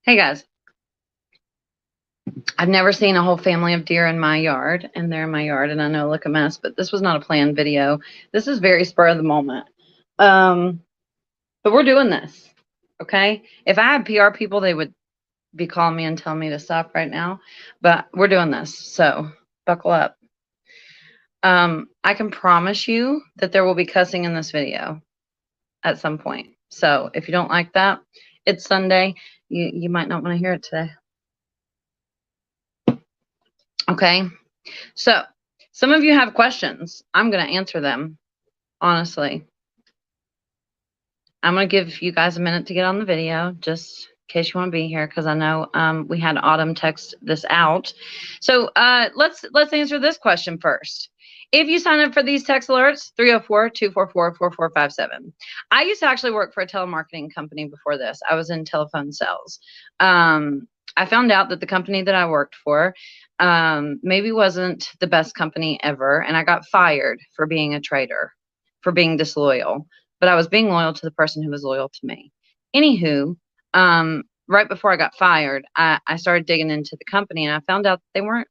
Hey guys, I've never seen a whole family of deer in my yard, and they're in my yard, and I know I look a mess, but this was not a planned video. This is very spur of the moment. Um, but we're doing this, okay? If I had PR people, they would be calling me and telling me to stop right now, but we're doing this, so buckle up. I can promise you that there will be cussing in this video at some point. So if you don't like that, it's Sunday. You might not want to hear it today. Okay. So, some of you have questions. I'm going to answer them, honestly. I'm going to give you guys a minute to get on the video, just in case you want to be here, because I know we had Autumn text this out. So let's answer this question first. If you sign up for these text alerts, 304-244-4457. I used to actually work for a telemarketing company before this. I was in telephone sales. I found out that the company that I worked for maybe wasn't the best company ever, and I got fired for being a traitor, for being disloyal. But I was being loyal to the person who was loyal to me. Anywho, right before I got fired, I started digging into the company, and I found out they weren't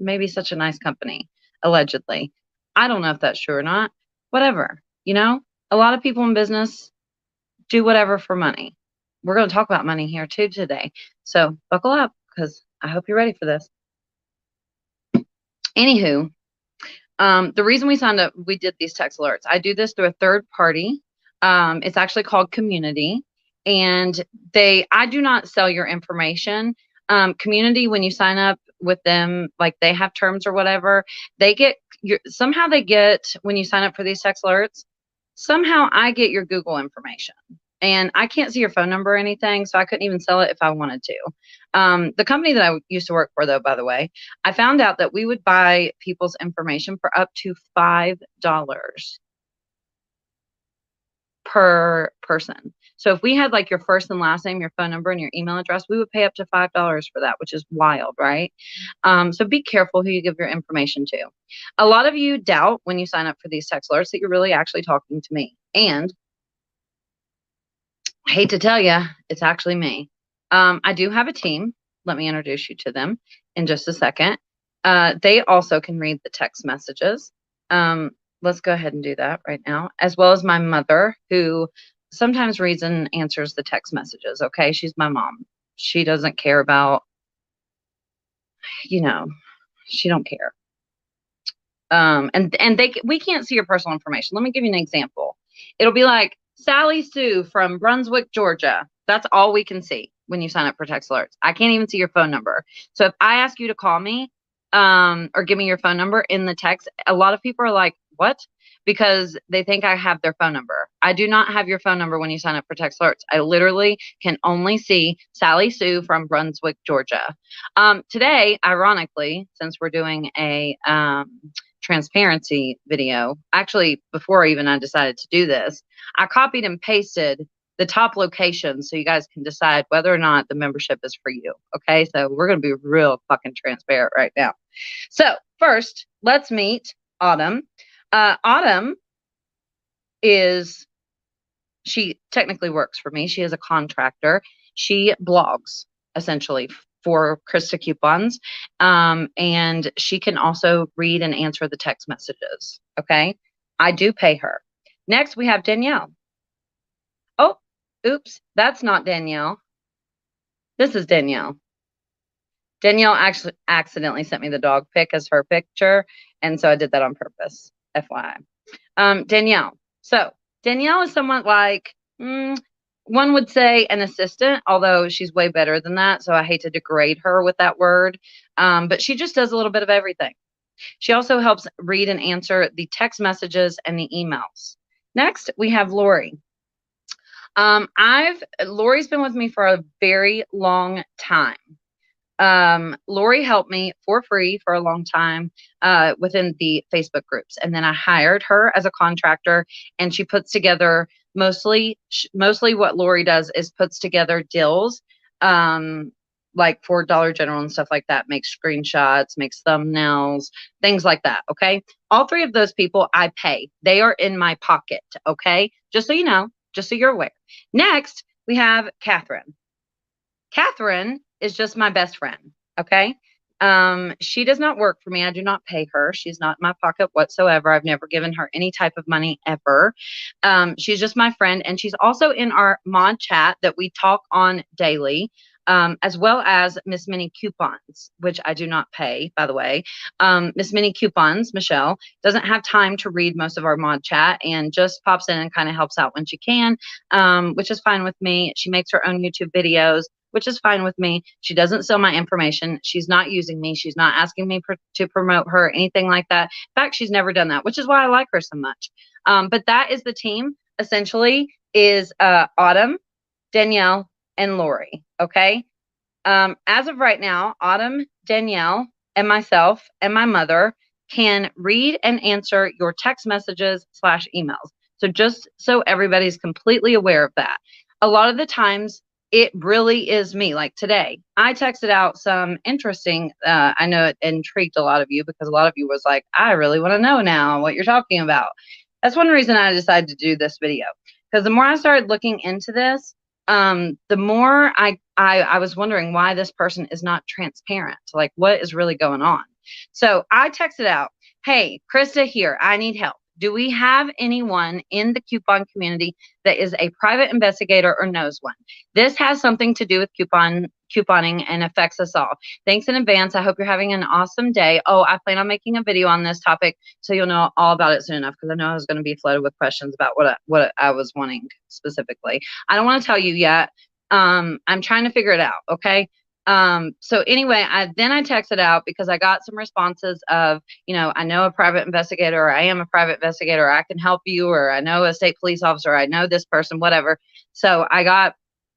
maybe such a nice company, allegedly. I don't know if that's true or not. Whatever, a lot of people in business do whatever for money. We're going to talk about money here too today. So buckle up, because I hope you're ready for this. Anywho, the reason we did these text alerts. I do this through a third party. It's actually called Community, and I do not sell your information. Community, when you sign up with them, like they have terms or whatever, somehow they get, when you sign up for these text alerts, somehow I get your Google information. And I can't see your phone number or anything, so I couldn't even sell it if I wanted to. The company that I used to work for, though, by the way, I found out that we would buy people's information for up to $5 per person. So if we had like your first and last name, your phone number, and your email address, we would pay up to $5 for that, which is wild, right? So be careful who you give your information to. A lot of you doubt when you sign up for these text alerts that you're really actually talking to me. And I hate to tell you, it's actually me. I do have a team. Let me introduce you to them in just a second. They also can read the text messages. Let's go ahead and do that right now, as well as my mother, who sometimes reads and answers the text messages. Okay, she's my mom. She doesn't care about, she don't care. And we can't see your personal information. Let me give you an example. It'll be like Sally Sue from Brunswick, Georgia. That's all we can see when you sign up for text alerts. I can't even see your phone number. So if I ask you to call me, or give me your phone number in the text, a lot of people are like, what? Because they think I have their phone number. I do not have your phone number when you sign up for text alerts. I literally can only see Sally Sue from Brunswick, Georgia. Today, ironically, since we're doing a transparency video, actually, before I decided to do this, I copied and pasted the top locations so you guys can decide whether or not the membership is for you. Okay, so we're going to be real fucking transparent right now. So first, let's meet Autumn. Autumn she technically works for me. She is a contractor. She blogs essentially for Christa coupons. And she can also read and answer the text messages. Okay. I do pay her. Next, we have Danielle. Oh, oops. That's not Danielle. This is Danielle. Danielle actually accidentally sent me the dog pic as her picture. And so I did that on purpose. FYI. Danielle. So Danielle is somewhat like, one would say an assistant, although she's way better than that. So I hate to degrade her with that word. But she just does a little bit of everything. She also helps read and answer the text messages and the emails. Next, we have Lori. Lori's been with me for a very long time. Lori helped me for free for a long time within the Facebook groups. And then I hired her as a contractor, and she puts together mostly what Lori does is puts together deals, like for Dollar General and stuff like that, makes screenshots, makes thumbnails, things like that. Okay. All three of those people I pay. They are in my pocket. Okay. Just so you know, just so you're aware. Next, we have Catherine. Catherine is just my best friend. Okay. She does not work for me. I do not pay her. She's not in my pocket whatsoever. I've never given her any type of money ever. She's just my friend. And she's also in our mod chat that we talk on daily. As well as Miss Minnie Coupons, which I do not pay, by the way. Miss Minnie Coupons, Michelle, doesn't have time to read most of our mod chat and just pops in and kind of helps out when she can, which is fine with me. She makes her own YouTube videos, which is fine with me. She doesn't sell my information. She's not using me. She's not asking me to promote her, anything like that. In fact, she's never done that, which is why I like her so much. But that is the team, essentially, is Autumn, Danielle, and Lori. Okay. As of right now, Autumn, Danielle, and myself and my mother can read and answer your text messages / emails. So just so everybody's completely aware of that. A lot of the times it really is me. Like today, I texted out some interesting, I know it intrigued a lot of you because a lot of you was like, I really want to know now what you're talking about. That's one reason I decided to do this video, because the more I started looking into this, the more I was wondering why this person is not transparent. Like, what is really going on? So I texted out, hey, Christa here. I need help. Do we have anyone in the coupon community that is a private investigator or knows one? This has something to do with couponing and affects us all. Thanks in advance. I hope you're having an awesome day. Oh, I plan on making a video on this topic, so you'll know all about it soon enough, because I know I was going to be flooded with questions about what I was wanting specifically. I don't want to tell you yet. I'm trying to figure it out. Okay. So anyway, I texted out because I got some responses of, I know a private investigator, or I am a private investigator, or I can help you, or I know a state police officer, I know this person, whatever. So I got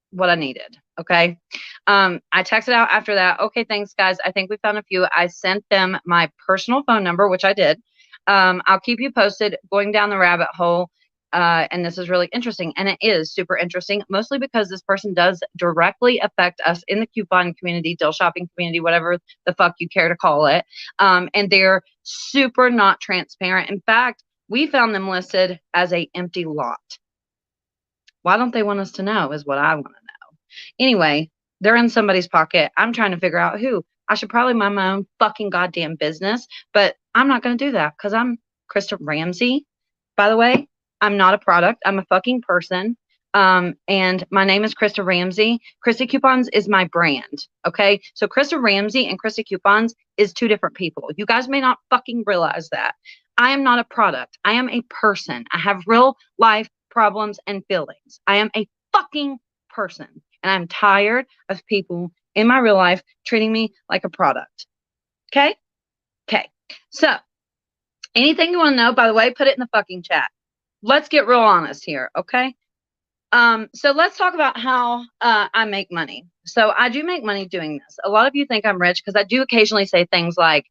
what I needed. Okay. I texted out after that. Okay, thanks guys. I think we found a few. I sent them my personal phone number, which I did. I'll keep you posted going down the rabbit hole. And this is really interesting, and it is super interesting, mostly because this person does directly affect us in the coupon community, deal shopping community, whatever the fuck you care to call it. And they're super not transparent. In fact, we found them listed as a empty lot. Why don't they want us to know is what I want to know. Anyway, they're in somebody's pocket. I'm trying to figure out who. I should probably mind my own fucking goddamn business, but I'm not going to do that because I'm Christa Ramsey, by the way. I'm not a product. I'm a fucking person. And my name is Christa Ramsey. Christa Coupons is my brand. Okay. So Christa Ramsey and Christa Coupons is two different people. You guys may not fucking realize that. I am not a product. I am a person. I have real life problems and feelings. I am a fucking person. And I'm tired of people in my real life treating me like a product. Okay. Okay. So anything you want to know, by the way, put it in the fucking chat. Let's get real honest here, okay? So let's talk about how I make money. So I do make money doing this. A lot of you think I'm rich because I do occasionally say things like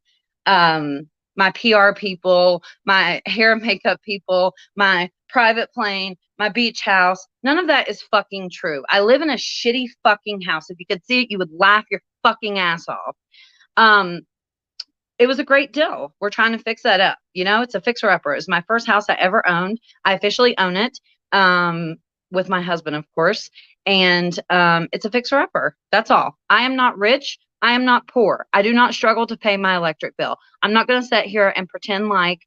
my PR people, my hair and makeup people, my private plane, my beach house. None of that is fucking true. I live in a shitty fucking house. If you could see it, you would laugh your fucking ass off. It was a great deal. We're trying to fix that up. It's a fixer-upper. It's my first house I ever owned. I officially own it with my husband, of course. And it's a fixer-upper. That's all. I am not rich. I am not poor. I do not struggle to pay my electric bill. I'm not going to sit here and pretend like,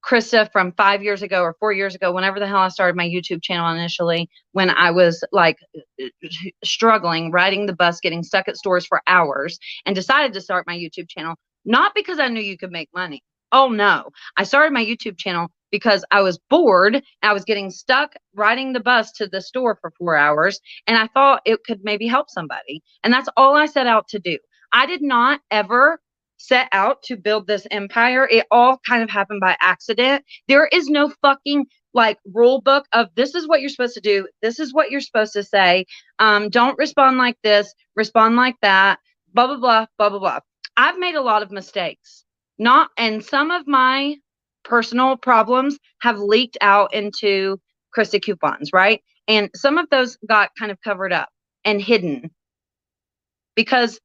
Christa from 5 years ago or 4 years ago, whenever the hell I started my YouTube channel initially, when I was like struggling, riding the bus, getting stuck at stores for hours, and decided to start my YouTube channel, not because I knew you could make money. Oh no. I started my YouTube channel because I was bored. I was getting stuck riding the bus to the store for 4 hours, and I thought it could maybe help somebody. And that's all I set out to do. I did not ever set out to build this empire. It all kind of happened by accident. There is no fucking like rule book of this is what you're supposed to do. This is what you're supposed to say. Don't respond like this, respond like that, blah, blah, blah, blah, blah, blah. I've made a lot of mistakes. And some of my personal problems have leaked out into Christa Coupons, right? And some of those got kind of covered up and hidden because,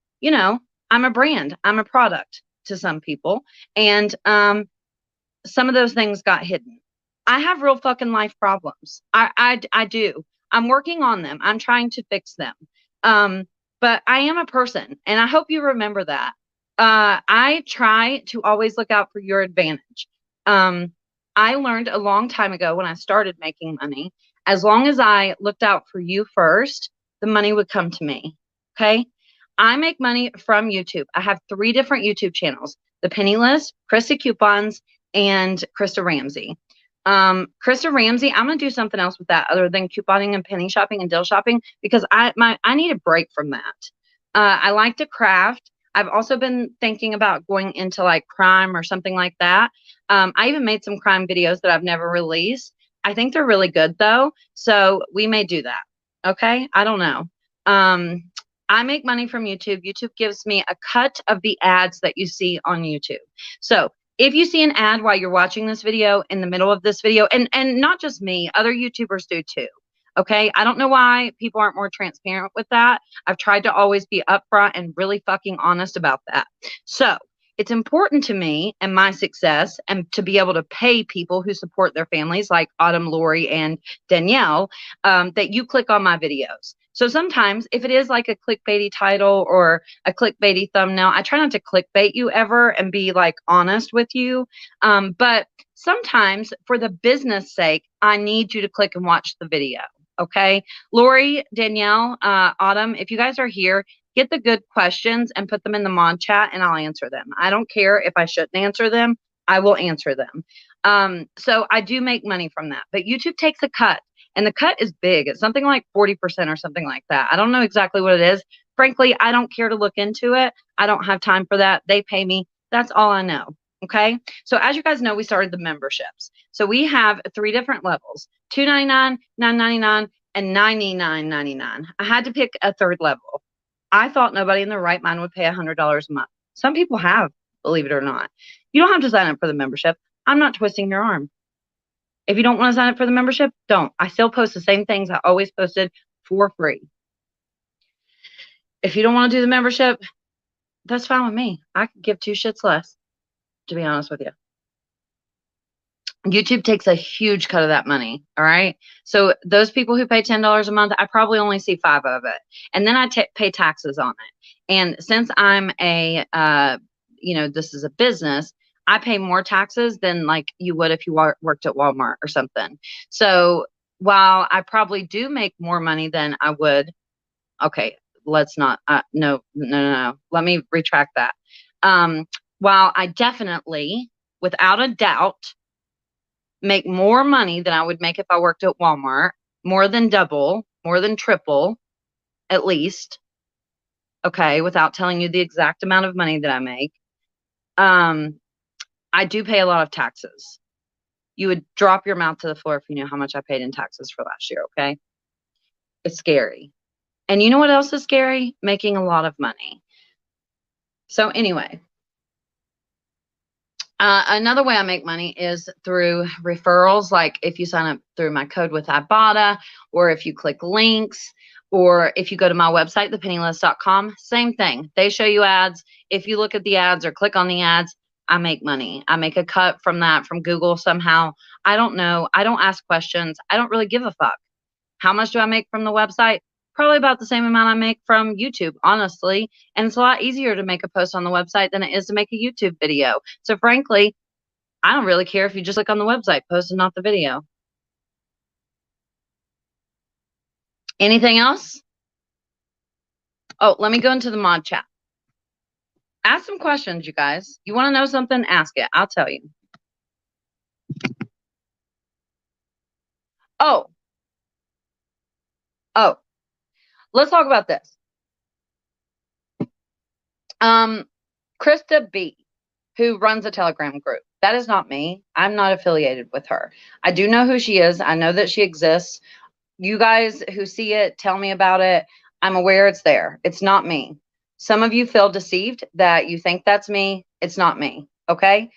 I'm a brand. I'm a product to some people. And some of those things got hidden. I have real fucking life problems. I do. I'm working on them. I'm trying to fix them. But I am a person, and I hope you remember that. I try to always look out for your advantage. I learned a long time ago when I started making money, as long as I looked out for you first, the money would come to me. Okay. I make money from YouTube. I have 3 different YouTube channels: The Penny List, Christa Coupons, and Christa Ramsey. Christa Ramsey, I'm gonna do something else with that other than couponing and penny shopping and deal shopping, because I need a break from that. I like to craft. I've also been thinking about going into like crime or something like that. I even made some crime videos that I've never released. I think they're really good though, so we may do that. Okay, I don't know. I make money from YouTube. YouTube gives me a cut of the ads that you see on YouTube. So if you see an ad while you're watching this video, in the middle of this video, and not just me, other YouTubers do too. Okay. I don't know why people aren't more transparent with that. I've tried to always be upfront and really fucking honest about that. So it's important to me and my success, and to be able to pay people who support their families like Autumn, Lori, and Danielle, that you click on my videos. So sometimes if it is like a clickbaity title or a clickbaity thumbnail, I try not to clickbait you ever and be like honest with you. But sometimes for the business sake, I need you to click and watch the video. Okay. Lori, Danielle, Autumn, if you guys are here, get the good questions and put them in the mod chat and I'll answer them. I don't care if I shouldn't answer them. I will answer them. So I do make money from that, but YouTube takes a cut. And the cut is big. It's something like 40% or something like that. I don't know exactly what it is. Frankly, I don't care to look into it. I don't have time for that. They pay me. That's all I know. Okay. So as you guys know, we started the memberships. So we have 3 different levels: $2.99, $9.99, and $99.99. I had to pick a 3rd level. I thought nobody in their right mind would pay $100 a month. Some people have, believe it or not. You don't have to sign up for the membership. I'm not twisting your arm. If you don't want to sign up for the membership, don't. I still post the same things I always posted for free. If you don't want to do the membership, that's fine with me. I could give 2 shits less, to be honest with you. YouTube takes a huge cut of that money. All right. So those people who pay $10 a month, I probably only see 5 of it. And then I pay taxes on it. And since I'm a, this is a business, I pay more taxes than like you would if you worked at Walmart or something. So while I probably do make more money than I would, okay, let's not, no. Let me retract that. While I definitely, without a doubt, make more money than I would make if I worked at Walmart, more than double, more than triple, at least. Okay, without telling you the exact amount of money that I make. I do pay a lot of taxes. You would drop your mouth to the floor if you knew how much I paid in taxes for last year, okay? It's scary. And you know what else is scary? Making a lot of money. So anyway, another way I make money is through referrals. Like if you sign up through my code with Ibotta, or if you click links, or if you go to my website, thepennylist.com, same thing. They show you ads. If you look at the ads or click on the ads, I make money. I make a cut from that, from Google somehow. I don't know. I don't ask questions. I don't really give a fuck. How much do I make from the website? Probably about the same amount I make from YouTube, honestly. And it's a lot easier to make a post on the website than it is to make a YouTube video. So frankly, I don't really care if you just click on the website post and not the video. Anything else? Oh, let me go into the mod chat. Ask some questions, you guys. You want to know something? Ask it. I'll tell you. Oh, let's talk about this. Christa B, who runs a Telegram group. That is not me. I'm not affiliated with her. I do know who she is. I know that she exists. You guys who see it, tell me about it. I'm aware it's there. It's not me. Some of you feel deceived that you think that's me. It's not me. Okay.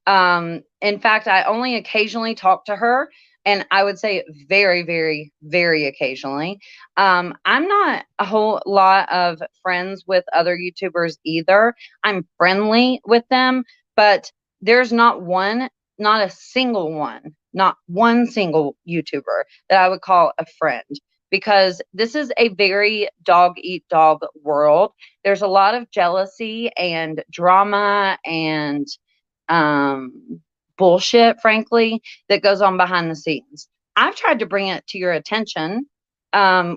In fact, I only occasionally talk to her, and I would say very, very, very occasionally. I'm not a whole lot of friends with other YouTubers either. I'm friendly with them, but there's not a single one, not one single YouTuber that I would call a friend, because this is a very dog eat dog world. There's a lot of jealousy and drama and bullshit, frankly, that goes on behind the scenes. I've tried to bring it to your attention,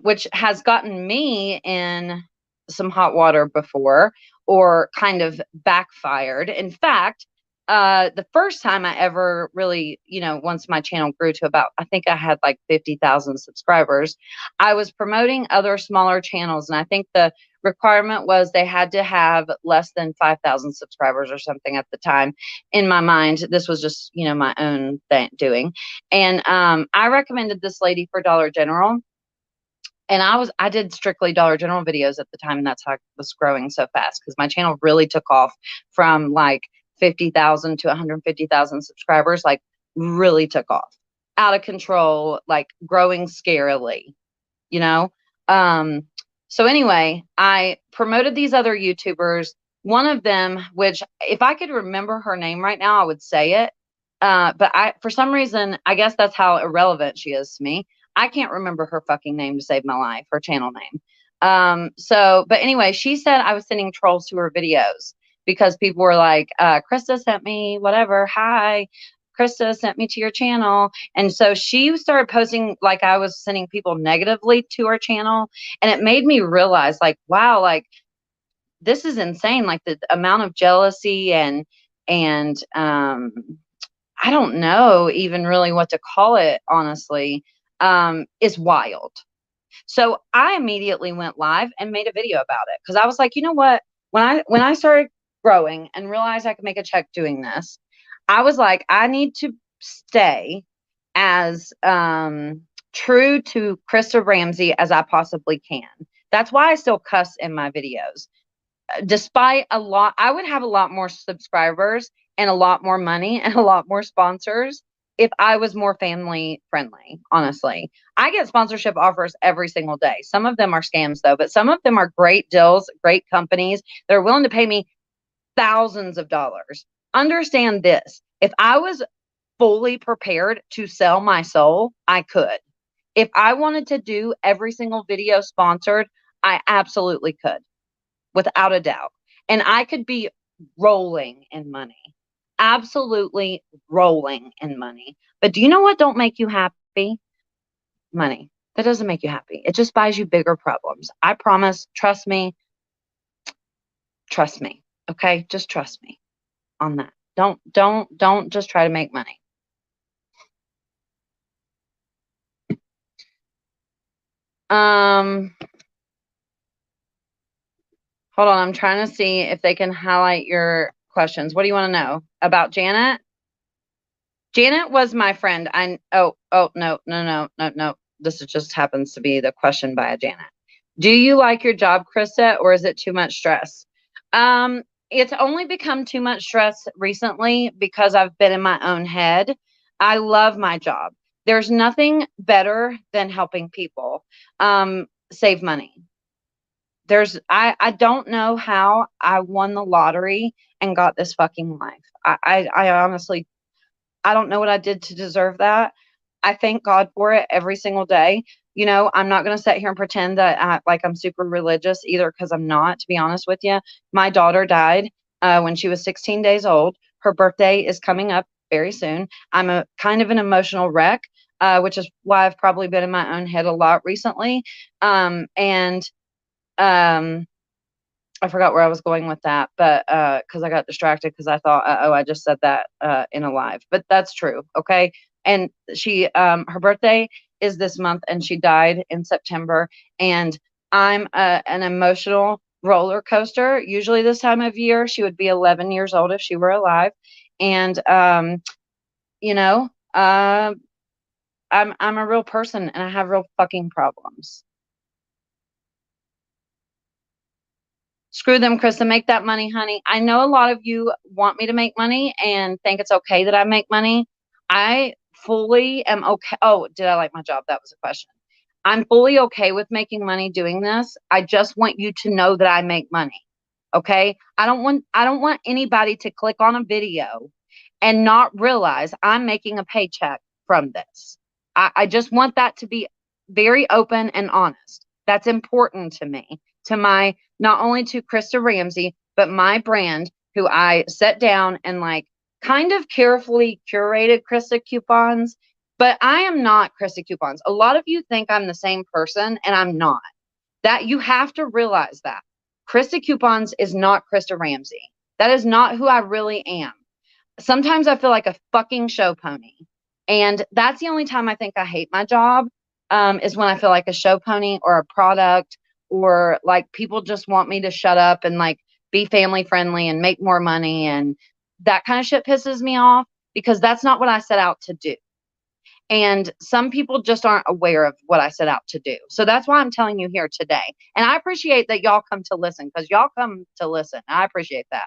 which has gotten me in some hot water before, or kind of backfired. In fact, the first time I ever really, once my channel grew to about, I think I had like 50,000 subscribers, I was promoting other smaller channels. And I think the requirement was they had to have less than 5,000 subscribers or something at the time. In my mind, this was just, my own doing. And I recommended this lady for Dollar General. And I did strictly Dollar General videos at the time, and that's how I was growing so fast, because my channel really took off from like 50,000 to 150,000 subscribers, like really took off, out of control, like growing scarily, you know? So anyway, I promoted these other YouTubers. One of them, which if I could remember her name right now, I would say it. But for some reason, I guess that's how irrelevant she is to me. I can't remember her fucking name to save my life, her channel name. But anyway, she said I was sending trolls to her videos because people were like, Christa sent me whatever. Hi, Christa sent me to your channel. And so she started posting like I was sending people negatively to her channel. And it made me realize, like, wow, like this is insane. Like the amount of jealousy and I don't know even really what to call it, honestly, is wild. So I immediately went live and made a video about it, because I was like, you know what? When I started growing and realized I could make a check doing this, I was like, I need to stay as true to Christa Ramsey as I possibly can. That's why I still cuss in my videos. Despite I would have a lot more subscribers and a lot more money and a lot more sponsors if I was more family friendly, honestly. I get sponsorship offers every single day. Some of them are scams though, but some of them are great deals, great companies that are willing to pay me thousands of dollars. Understand this. If I was fully prepared to sell my soul, I could. If I wanted to do every single video sponsored, I absolutely could, without a doubt. And I could be rolling in money. Absolutely rolling in money. But do you know what don't make you happy? Money. That doesn't make you happy. It just buys you bigger problems. I promise. Trust me. Trust me. Okay? Just trust me on that. Don't just try to make money. Hold on. I'm trying to see if they can highlight your questions. What do you want to know about Janet? Janet was my friend. No. This just happens to be the question by a Janet. Do you like your job, Christa, or is it too much stress? It's only become too much stress recently because I've been in my own head. I love my job. There's nothing better than helping people save money. I don't know how I won the lottery and got this fucking life. I honestly, I don't know what I did to deserve that. I thank God for it every single day. I'm not going to sit here and pretend that I'm super religious either, because I'm not, to be honest with you. My daughter died when she was 16 days old. Her birthday is coming up very soon. I'm a kind of an emotional wreck, which is why I've probably been in my own head a lot recently. I forgot where I was going with that, but because I got distracted because I thought, I just said that in a live, but that's true. Okay. And she, her birthday is this month and she died in September, and I'm an emotional roller coaster. Usually this time of year, she would be 11 years old if she were alive. And, I'm a real person and I have real fucking problems. Screw them, Krista. Make that money, honey. I know a lot of you want me to make money and think it's okay that I make money. I fully am okay. Oh, did I like my job? That was a question. I'm fully okay with making money doing this. I just want you to know that I make money. Okay? I don't want anybody to click on a video and not realize I'm making a paycheck from this. I just want that to be very open and honest. That's important to me, to my, not only to Christa Ramsey, but my brand, who I set down and like kind of carefully curated Christa coupons. But I am not Christa coupons. A lot of you think I'm the same person, and I'm not. That you have to realize that Christa coupons is not Christa Ramsey. That is not who I really am. Sometimes I feel like a fucking show pony. And that's the only time I think I hate my job, is when I feel like a show pony or a product, or like people just want me to shut up and like be family friendly and make more money. And that kind of shit pisses me off, because that's not what I set out to do. And some people just aren't aware of what I set out to do. So that's why I'm telling you here today. And I appreciate that y'all come to listen, because y'all come to listen. I appreciate that.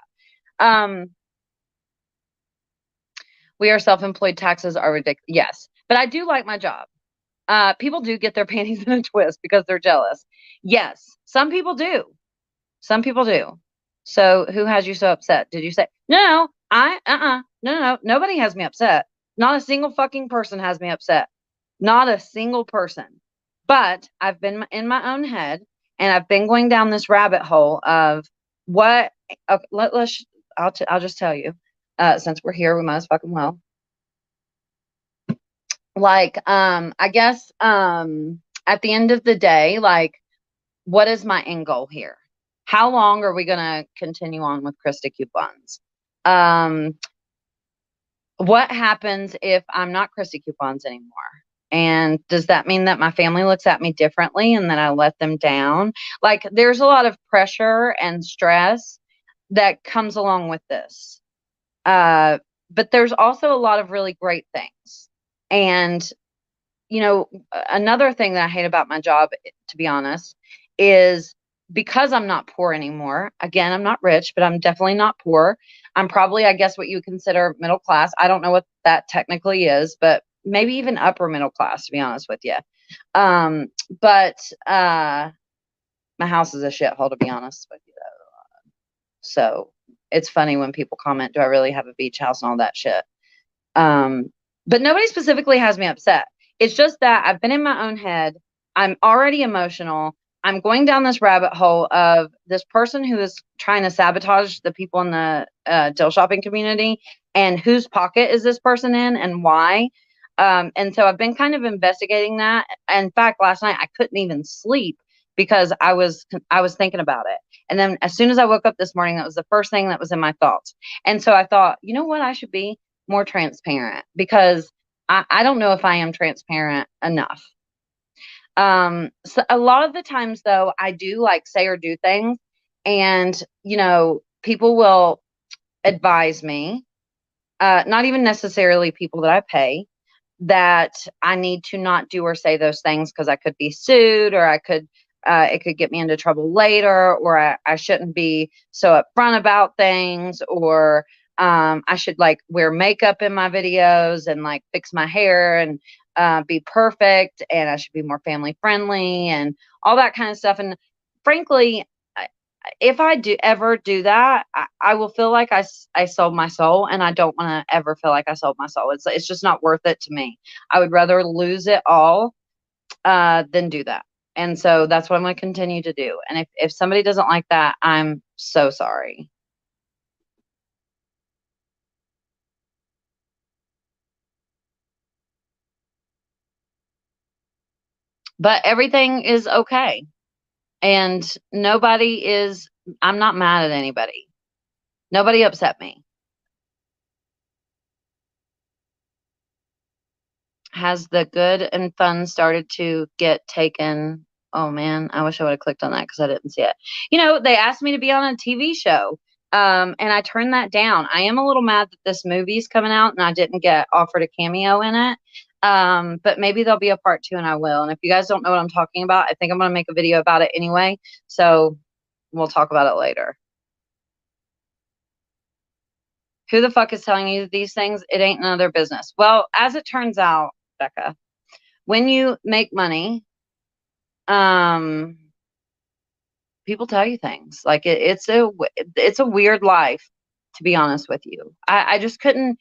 We are self-employed. Taxes are ridiculous. Yes, but I do like my job. People do get their panties in a twist because they're jealous. Yes, some people do. Some people do. So who has you so upset? Did you say, no, no, nobody has me upset. Not a single fucking person has me upset. Not a single person. But I've been in my own head, and I've been going down this rabbit hole of what, okay, I'll just tell you, since we're here, we might as fucking well. Like, I guess, at the end of the day, like, what is my end goal here? How long are we going to continue on with Christa coupons? What happens if I'm not Christa coupons anymore? And does that mean that my family looks at me differently and that I let them down? Like, there's a lot of pressure and stress that comes along with this. But there's also a lot of really great things. And, you know, another thing that I hate about my job, to be honest, is because I'm not poor anymore. Again, I'm not rich, but I'm definitely not poor. I'm probably, I guess, what you would consider middle class. I don't know what that technically is, but maybe even upper middle class, to be honest with you. But my house is a shithole, to be honest with you. So it's funny when people comment, do I really have a beach house and all that shit? But nobody specifically has me upset. It's just that I've been in my own head. I'm already emotional. I'm going down this rabbit hole of this person who is trying to sabotage the people in the deal shopping community, and whose pocket is this person in and why. And so I've been kind of investigating that. In fact, last night I couldn't even sleep because I was thinking about it. And then as soon as I woke up this morning, that was the first thing that was in my thoughts. And so I thought, you know what, I should be more transparent, because I don't know if I am transparent enough. So a lot of the times though, I do like say or do things, and you know, people will advise me, not even necessarily people that I pay, that I need to not do or say those things because I could be sued, or I could it could get me into trouble later, or I shouldn't be so upfront about things, or I should like wear makeup in my videos and like fix my hair and be perfect, and I should be more family friendly and all that kind of stuff. And frankly, if I do ever do that, I will feel like I sold my soul, and I don't want to ever feel like I sold my soul. It's just not worth it to me. I would rather lose it all than do that. And so that's what I'm going to continue to do. And if somebody doesn't like that, I'm so sorry. But everything is okay. And I'm not mad at anybody. Nobody upset me. Has the good and fun started to get taken? Oh man, I wish I would have clicked on that because I didn't see it. You know, they asked me to be on a TV show, and I turned that down. I am a little mad that this movie's coming out and I didn't get offered a cameo in it. But maybe there'll be a part 2, and I will. And if you guys don't know what I'm talking about, I think I'm going to make a video about it anyway. So we'll talk about it later. Who the fuck is telling you these things? It ain't none of their business. Well, as it turns out, Becca, when you make money, people tell you things. Like it's a weird life, to be honest with you. I just couldn't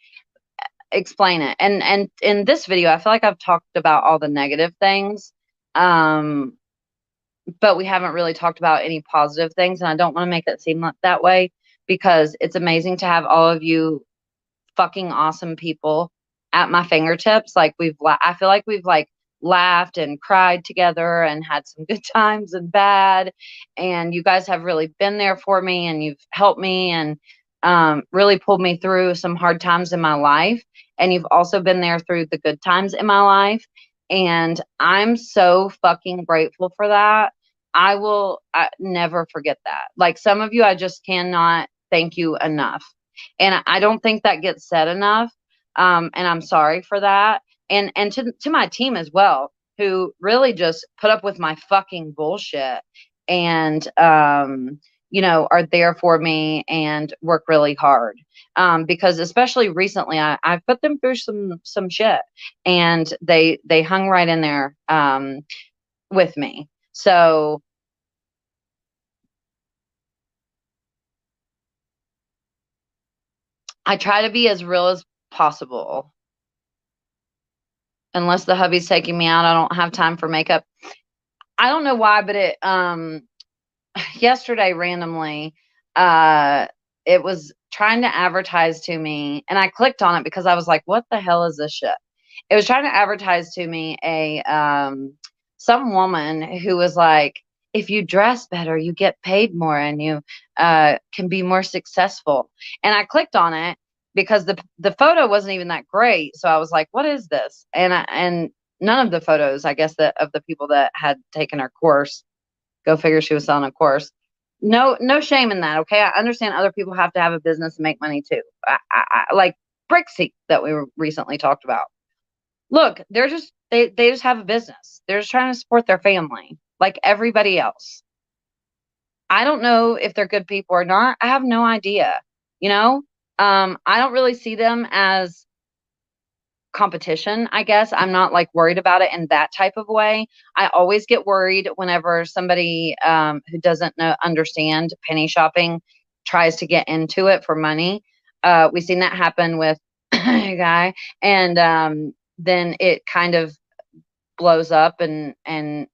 explain it. And in this video, I feel like I've talked about all the negative things. Um, but we haven't really talked about any positive things, and I don't want to make it seem like that way, because it's amazing to have all of you fucking awesome people at my fingertips. Like I feel like we've like laughed and cried together and had some good times and bad. And you guys have really been there for me, and you've helped me, and really pulled me through some hard times in my life. And you've also been there through the good times in my life. And I'm so fucking grateful for that. I never forget that. Like, some of you, I just cannot thank you enough. And I don't think that gets said enough. And I'm sorry for that. And to my team as well, who really just put up with my fucking bullshit, and are there for me and work really hard. Because especially recently, I put them through some shit, and they hung right in there with me. So I try to be as real as possible. Unless the hubby's taking me out, I don't have time for makeup. I don't know why, but it yesterday randomly, uh it was trying to advertise to me, and I clicked on it because I was like, what the hell is this shit? It was trying to advertise to me a some woman who was like, if you dress better, you get paid more, and you can be more successful. And I clicked on it because the photo wasn't even that great. So I was like, what is this? And none of the photos, I guess, that of the people that had taken our course, go figure, she was selling a course. No shame in that. Okay. I understand other people have to have a business and make money too. Like Brixie that we recently talked about. Look, they just have a business. They're just trying to support their family like everybody else. I don't know if they're good people or not. I have no idea. You know, I don't really see them as competition, I guess. I'm not like worried about it in that type of way. I always get worried whenever somebody who doesn't understand penny shopping tries to get into it for money. We've seen that happen with a guy, and then it kind of blows up and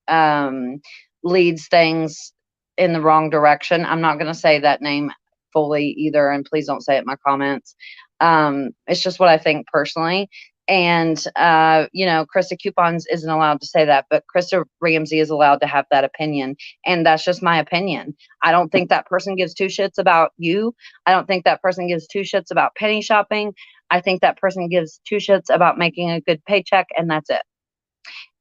um, leads things in the wrong direction. I'm not going to say that name fully either, and please don't say it in my comments. It's just what I think personally. And Christa Coupons isn't allowed to say that, but Christa Ramsey is allowed to have that opinion, and that's just my opinion. I don't think that person gives two shits about you. I don't think that person gives two shits about penny shopping. I think that person gives two shits about making a good paycheck, and that's it.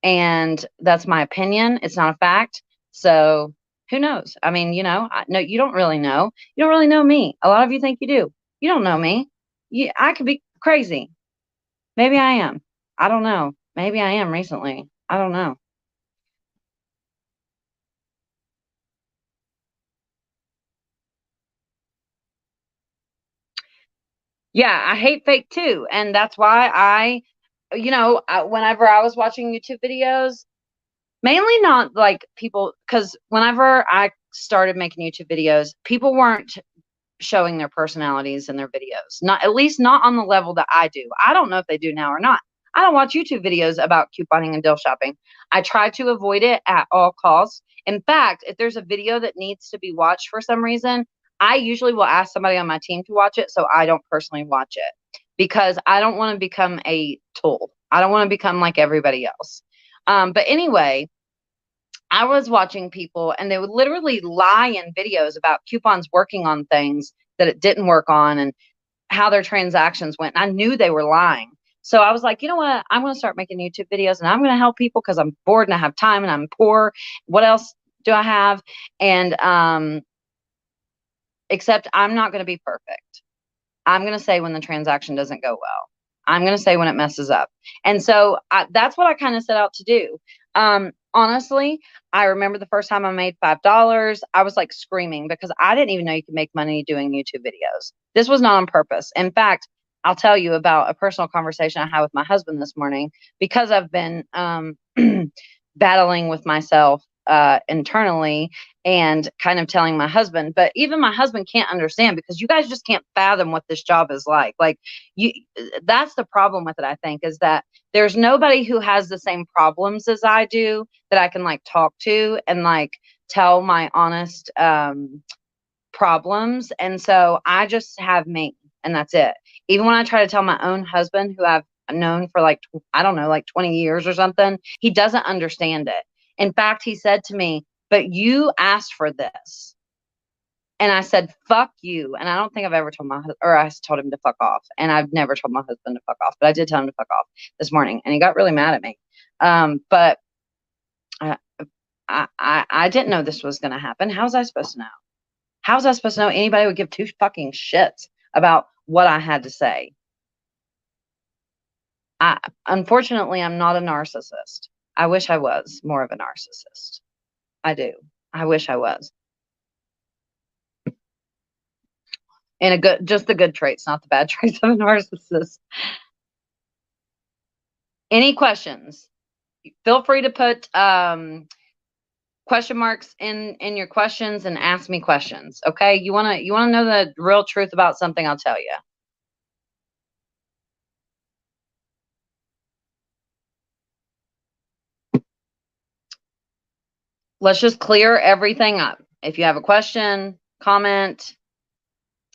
And that's my opinion. It's not a fact. So who knows? I mean, no, you don't really know. You don't really know me. A lot of you think you do. You don't know me. I could be crazy. Maybe I am. I don't know. Maybe I am recently. I don't know. Yeah, I hate fake too. And that's why whenever I was watching YouTube videos, mainly not like people, because whenever I started making YouTube videos, people weren't showing their personalities in their videos. Not, at least not on the level that I do. I don't know if they do now or not. I don't watch YouTube videos about couponing and deal shopping. I try to avoid it at all costs. In fact, if there's a video that needs to be watched for some reason, I usually will ask somebody on my team to watch it, so I don't personally watch it, because I don't want to become a tool. I don't want to become like everybody else. But anyway, I was watching people, and they would literally lie in videos about coupons working on things that it didn't work on, and how their transactions went. And I knew they were lying. So I was like, you know what? I'm going to start making YouTube videos, and I'm going to help people because I'm bored and I have time and I'm poor. What else do I have? And except I'm not going to be perfect. I'm going to say when the transaction doesn't go well. I'm going to say when it messes up. And so that's what I kind of set out to do. Honestly, I remember the first time I made $5, I was like screaming because I didn't even know you could make money doing YouTube videos. This was not on purpose. In fact, I'll tell you about a personal conversation I had with my husband this morning, because I've been battling with myself internally and kind of telling my husband, but even my husband can't understand because you guys just can't fathom what this job is like. Like you, that's the problem with it, I think, is that there's nobody who has the same problems as I do that I can like talk to and like tell my honest problems. And so I just have me and that's it. Even when I try to tell my own husband, who I've known for like, I don't know, like 20 years or something, he doesn't understand it. In fact, he said to me, but you asked for this. And I said, fuck you. And I don't think I've ever told or I told him to fuck off. And I've never told my husband to fuck off, but I did tell him to fuck off this morning and he got really mad at me. But I didn't know this was going to happen. How was I supposed to know? How was I supposed to know anybody would give two fucking shits about what I had to say? Unfortunately, I'm not a narcissist. I wish I was more of a narcissist. I do. I wish I was. And just the good traits, not the bad traits of a narcissist. Any questions? Feel free to put question marks in your questions and ask me questions. Okay, you wanna know the real truth about something? I'll tell you. Let's just clear everything up. If you have a question, comment,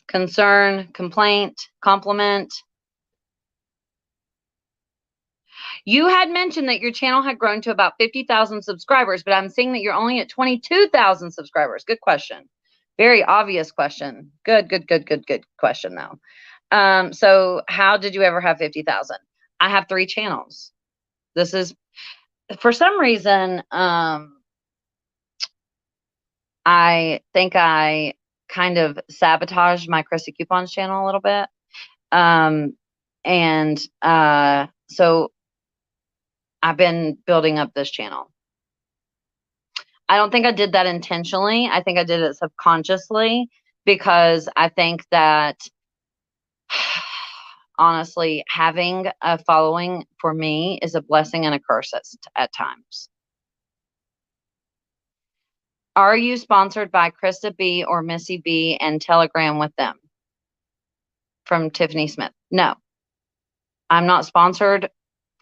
concern, complaint, compliment. You had mentioned that your channel had grown to about 50,000 subscribers, but I'm seeing that you're only at 22,000 subscribers. Good question. Very obvious question. Good question, though. So how did you ever have 50,000? I have 3 channels. This is, for some reason, I think I kind of sabotaged my Christa Coupons channel a little bit. So I've been building up this channel. I don't think I did that intentionally. I think I did it subconsciously because I think that honestly, having a following for me is a blessing and a curse at times. Are you sponsored by Christa B or Missy B and Telegram with them? From Tiffany Smith. No, I'm not sponsored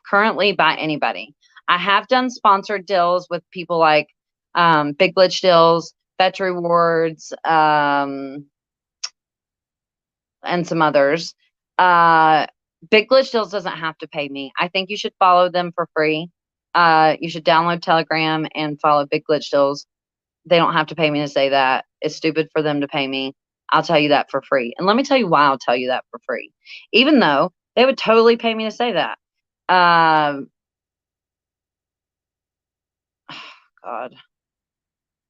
currently by anybody. I have done sponsored deals with people like Big Glitch Deals, Fetch Rewards, and some others. Big Glitch Deals doesn't have to pay me. I think you should follow them for free. You should download Telegram and follow Big Glitch Deals. They don't have to pay me to say that. It's stupid for them to pay me. I'll tell you that for free. And let me tell you why I'll tell you that for free. Even though they would totally pay me to say that. God.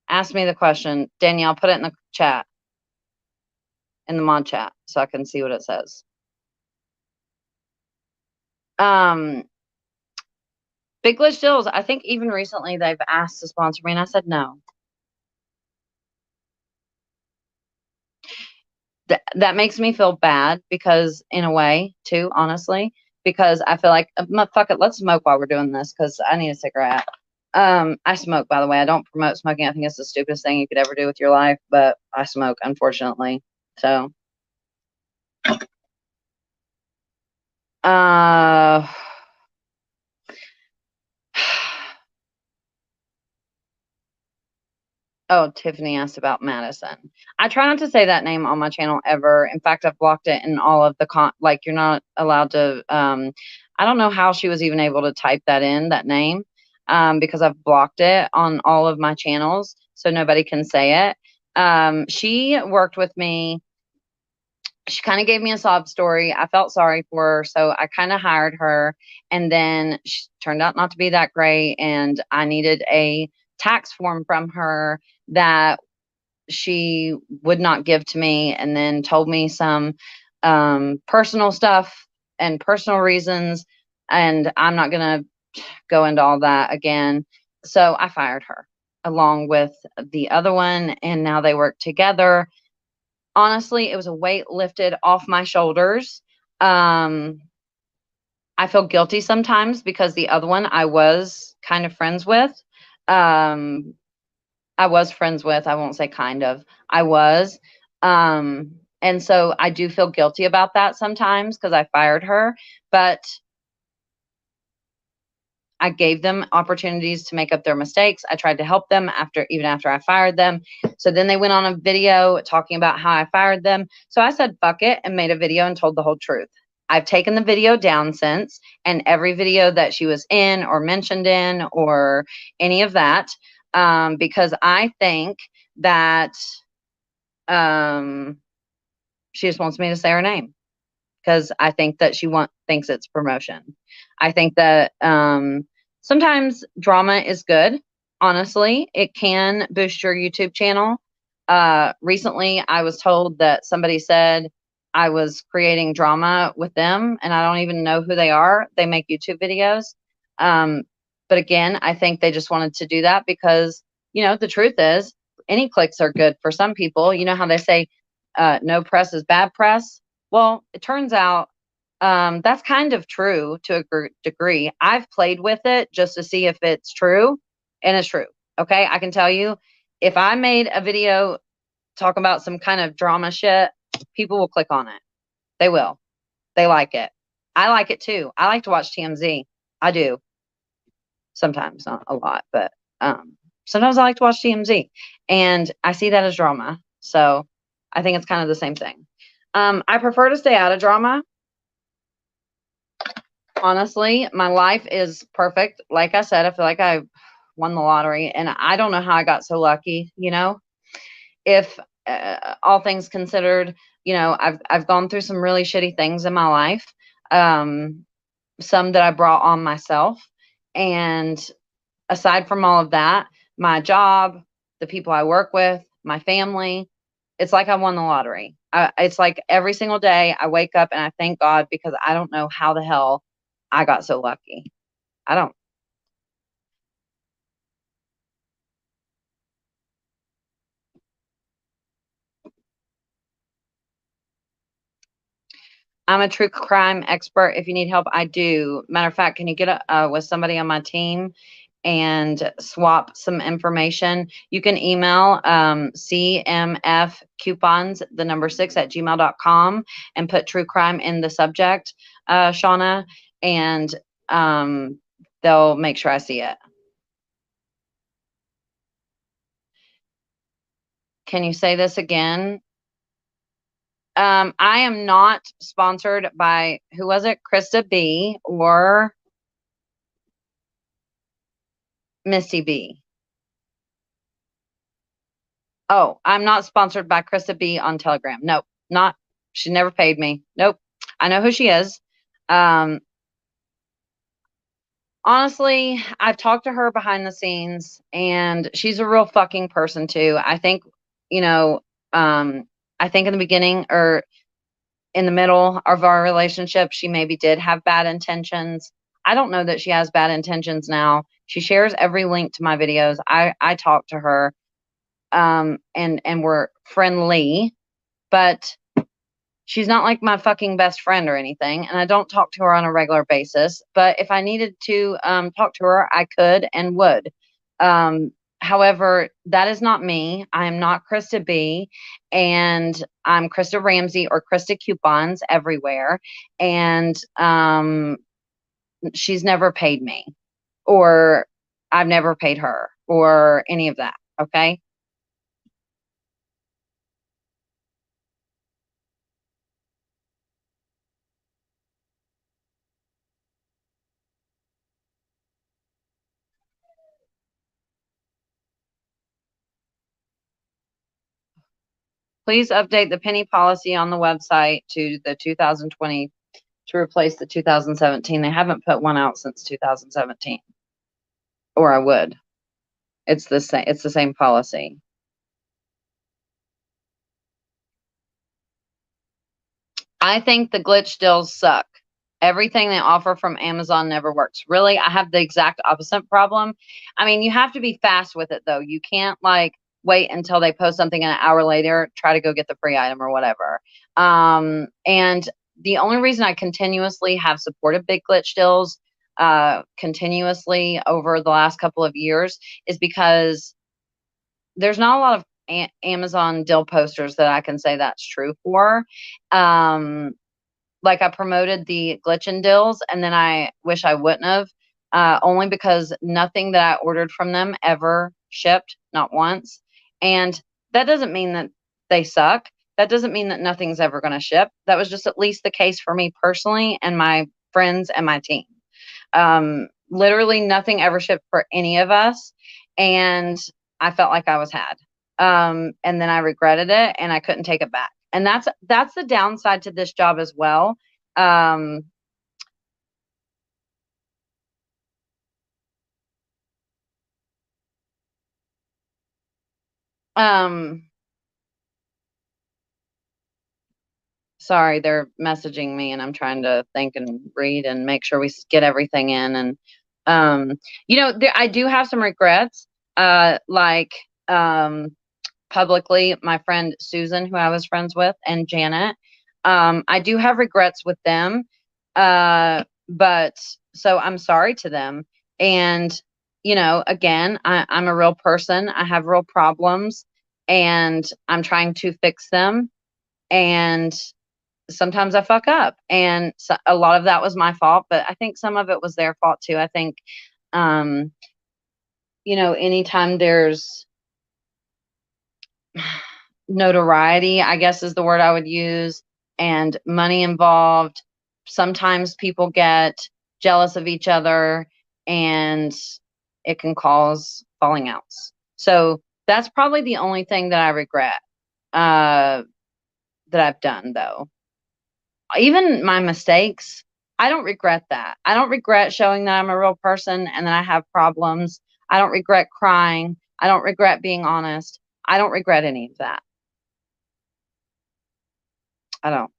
Ask me the question. Danielle, put it in the chat. In the mod chat so I can see what it says. Big Glitch Deals, I think even recently they've asked to sponsor me and I said no. That makes me feel bad because in a way too, honestly, because I feel like, fuck it, let's smoke while we're doing this because I need a cigarette. I smoke, by the way. I don't promote smoking. I think it's the stupidest thing you could ever do with your life, but I smoke, unfortunately. So, oh, Tiffany asked about Madison. I try not to say that name on my channel ever. In fact, I've blocked it in all of the like you're not allowed to, I don't know how she was even able to type that in, that name, because I've blocked it on all of my channels so nobody can say it. She worked with me. She kind of gave me a sob story. I felt sorry for her, so I kind of hired her, and then she turned out not to be that great, and I needed a tax form from her that she would not give to me, and then told me some personal stuff and personal reasons, and I'm not going to go into all that again. So I fired her along with the other one, and now they work together. Honestly, it was a weight lifted off my shoulders. I feel guilty sometimes because the other one I was kind of friends with. I was friends with, I won't say kind of, I was. And so I do feel guilty about that sometimes because I fired her, but I gave them opportunities to make up their mistakes. I tried to help them even after I fired them. So then they went on a video talking about how I fired them. So I said, fuck it, and made a video and told the whole truth. I've taken the video down since, and every video that she was in or mentioned in or any of that, because I think that she just wants me to say her name because I think that thinks it's promotion. I think that sometimes drama is good. Honestly, it can boost your YouTube channel. Recently, I was told that somebody said I was creating drama with them, and I don't even know who they are. They make YouTube videos. Um, but again, I think they just wanted to do that because, the truth is, any clicks are good for some people. You know how they say, no press is bad press? Well, it turns out that's kind of true to a degree. I've played with it just to see if it's true, and it's true. Okay. I can tell you if I made a video talking about some kind of drama shit, people will click on it. They will. They like it. I like it too. I like to watch TMZ. I do. Sometimes, not a lot, but sometimes I like to watch TMZ, and I see that as drama. So I think it's kind of the same thing. I prefer to stay out of drama. Honestly, my life is perfect. Like I said, I feel like I won the lottery, and I don't know how I got so lucky. If all things considered, I've gone through some really shitty things in my life, some that I brought on myself, and aside from all of that, my job, the people I work with, my family, it's like I won the lottery. It's like every single day I wake up and I thank God because I don't know how the hell I got so lucky. I don't. I'm a true crime expert. If you need help, I do. Matter of fact, can you get with somebody on my team and swap some information? You can email cmfcoupons, the number 6 at gmail.com, and put true crime in the subject, Shauna, and they'll make sure I see it. Can you say this again? I am not sponsored by, who was it? Christa B or Misty B. Oh, I'm not sponsored by Christa B on Telegram. Nope, not. She never paid me. Nope. I know who she is. Honestly, I've talked to her behind the scenes, and she's a real fucking person too. I think, you know, I think in the beginning or in the middle of our relationship, she maybe did have bad intentions. I don't know that she has bad intentions now. She shares every link to my videos. I talk to her, and we're friendly, but she's not like my fucking best friend or anything, and I don't talk to her on a regular basis. But if I needed to talk to her, I could and would. However, that is not me. I am not Christa B, and I'm Christa Ramsey or Christa Coupons everywhere. And she's never paid me, or I've never paid her, or any of that. Okay. Please update the penny policy on the website to the 2020 to replace the 2017. They haven't put one out since 2017, or I would. It's the same. It's the same policy. I think the glitch deals suck. Everything they offer from Amazon never works. Really, I have the exact opposite problem. I mean, you have to be fast with it though. You can't like wait until they post something an hour later, try to go get the free item or whatever. And the only reason I continuously have supported big glitch deals continuously over the last couple of years is because there's not a lot of Amazon deal posters that I can say that's true for. Like I promoted the glitchin deals, and then I wish I wouldn't have, only because nothing that I ordered from them ever shipped, not once. And that doesn't mean that they suck. That doesn't mean that nothing's ever going to ship. That was just at least the case for me personally and my friends and my team. Literally nothing ever shipped for any of us, and I felt like I was had. And then I regretted it, and I couldn't take it back. And that's the downside to this job as well. Um, um, Sorry, they're messaging me, and I'm trying to think and read and make sure we get everything in. And um, I do have some regrets. Like publicly, my friend Susan, who I was friends with, and Janet. I do have regrets with them. But so I'm sorry to them. And, again, I'm a real person. I have real problems, and I'm trying to fix them. And sometimes I fuck up. And so a lot of that was my fault, but I think some of it was their fault too. I think, um, anytime there's notoriety, I guess is the word I would use, and money involved, sometimes people get jealous of each other, and it can cause falling outs. So that's probably the only thing that I regret, that I've done, though. Even my mistakes, I don't regret that. I don't regret showing that I'm a real person and that I have problems. I don't regret crying. I don't regret being honest. I don't regret any of that. I don't.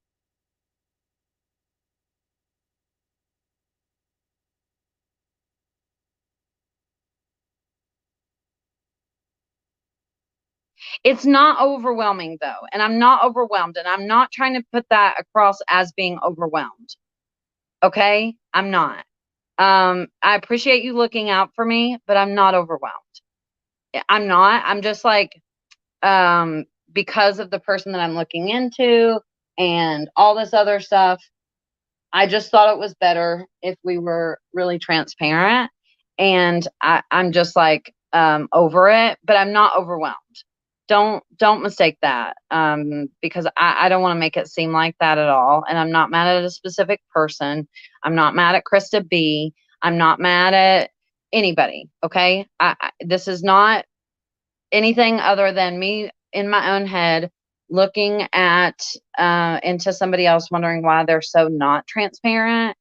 It's not overwhelming though, and I'm not overwhelmed, and I'm not trying to put that across as being overwhelmed. Okay? I'm not. I appreciate you looking out for me, but I'm not overwhelmed. I'm not. I'm just like, um, because of the person that I'm looking into and all this other stuff, I just thought it was better if we were really transparent. And I'm just like, over it, but I'm not overwhelmed. Don't mistake that, because I don't want to make it seem like that at all. And I'm not mad at a specific person. I'm not mad at Christa B. I'm not mad at anybody. Okay, this is not anything other than me in my own head looking at, into somebody else, wondering why they're so not transparent.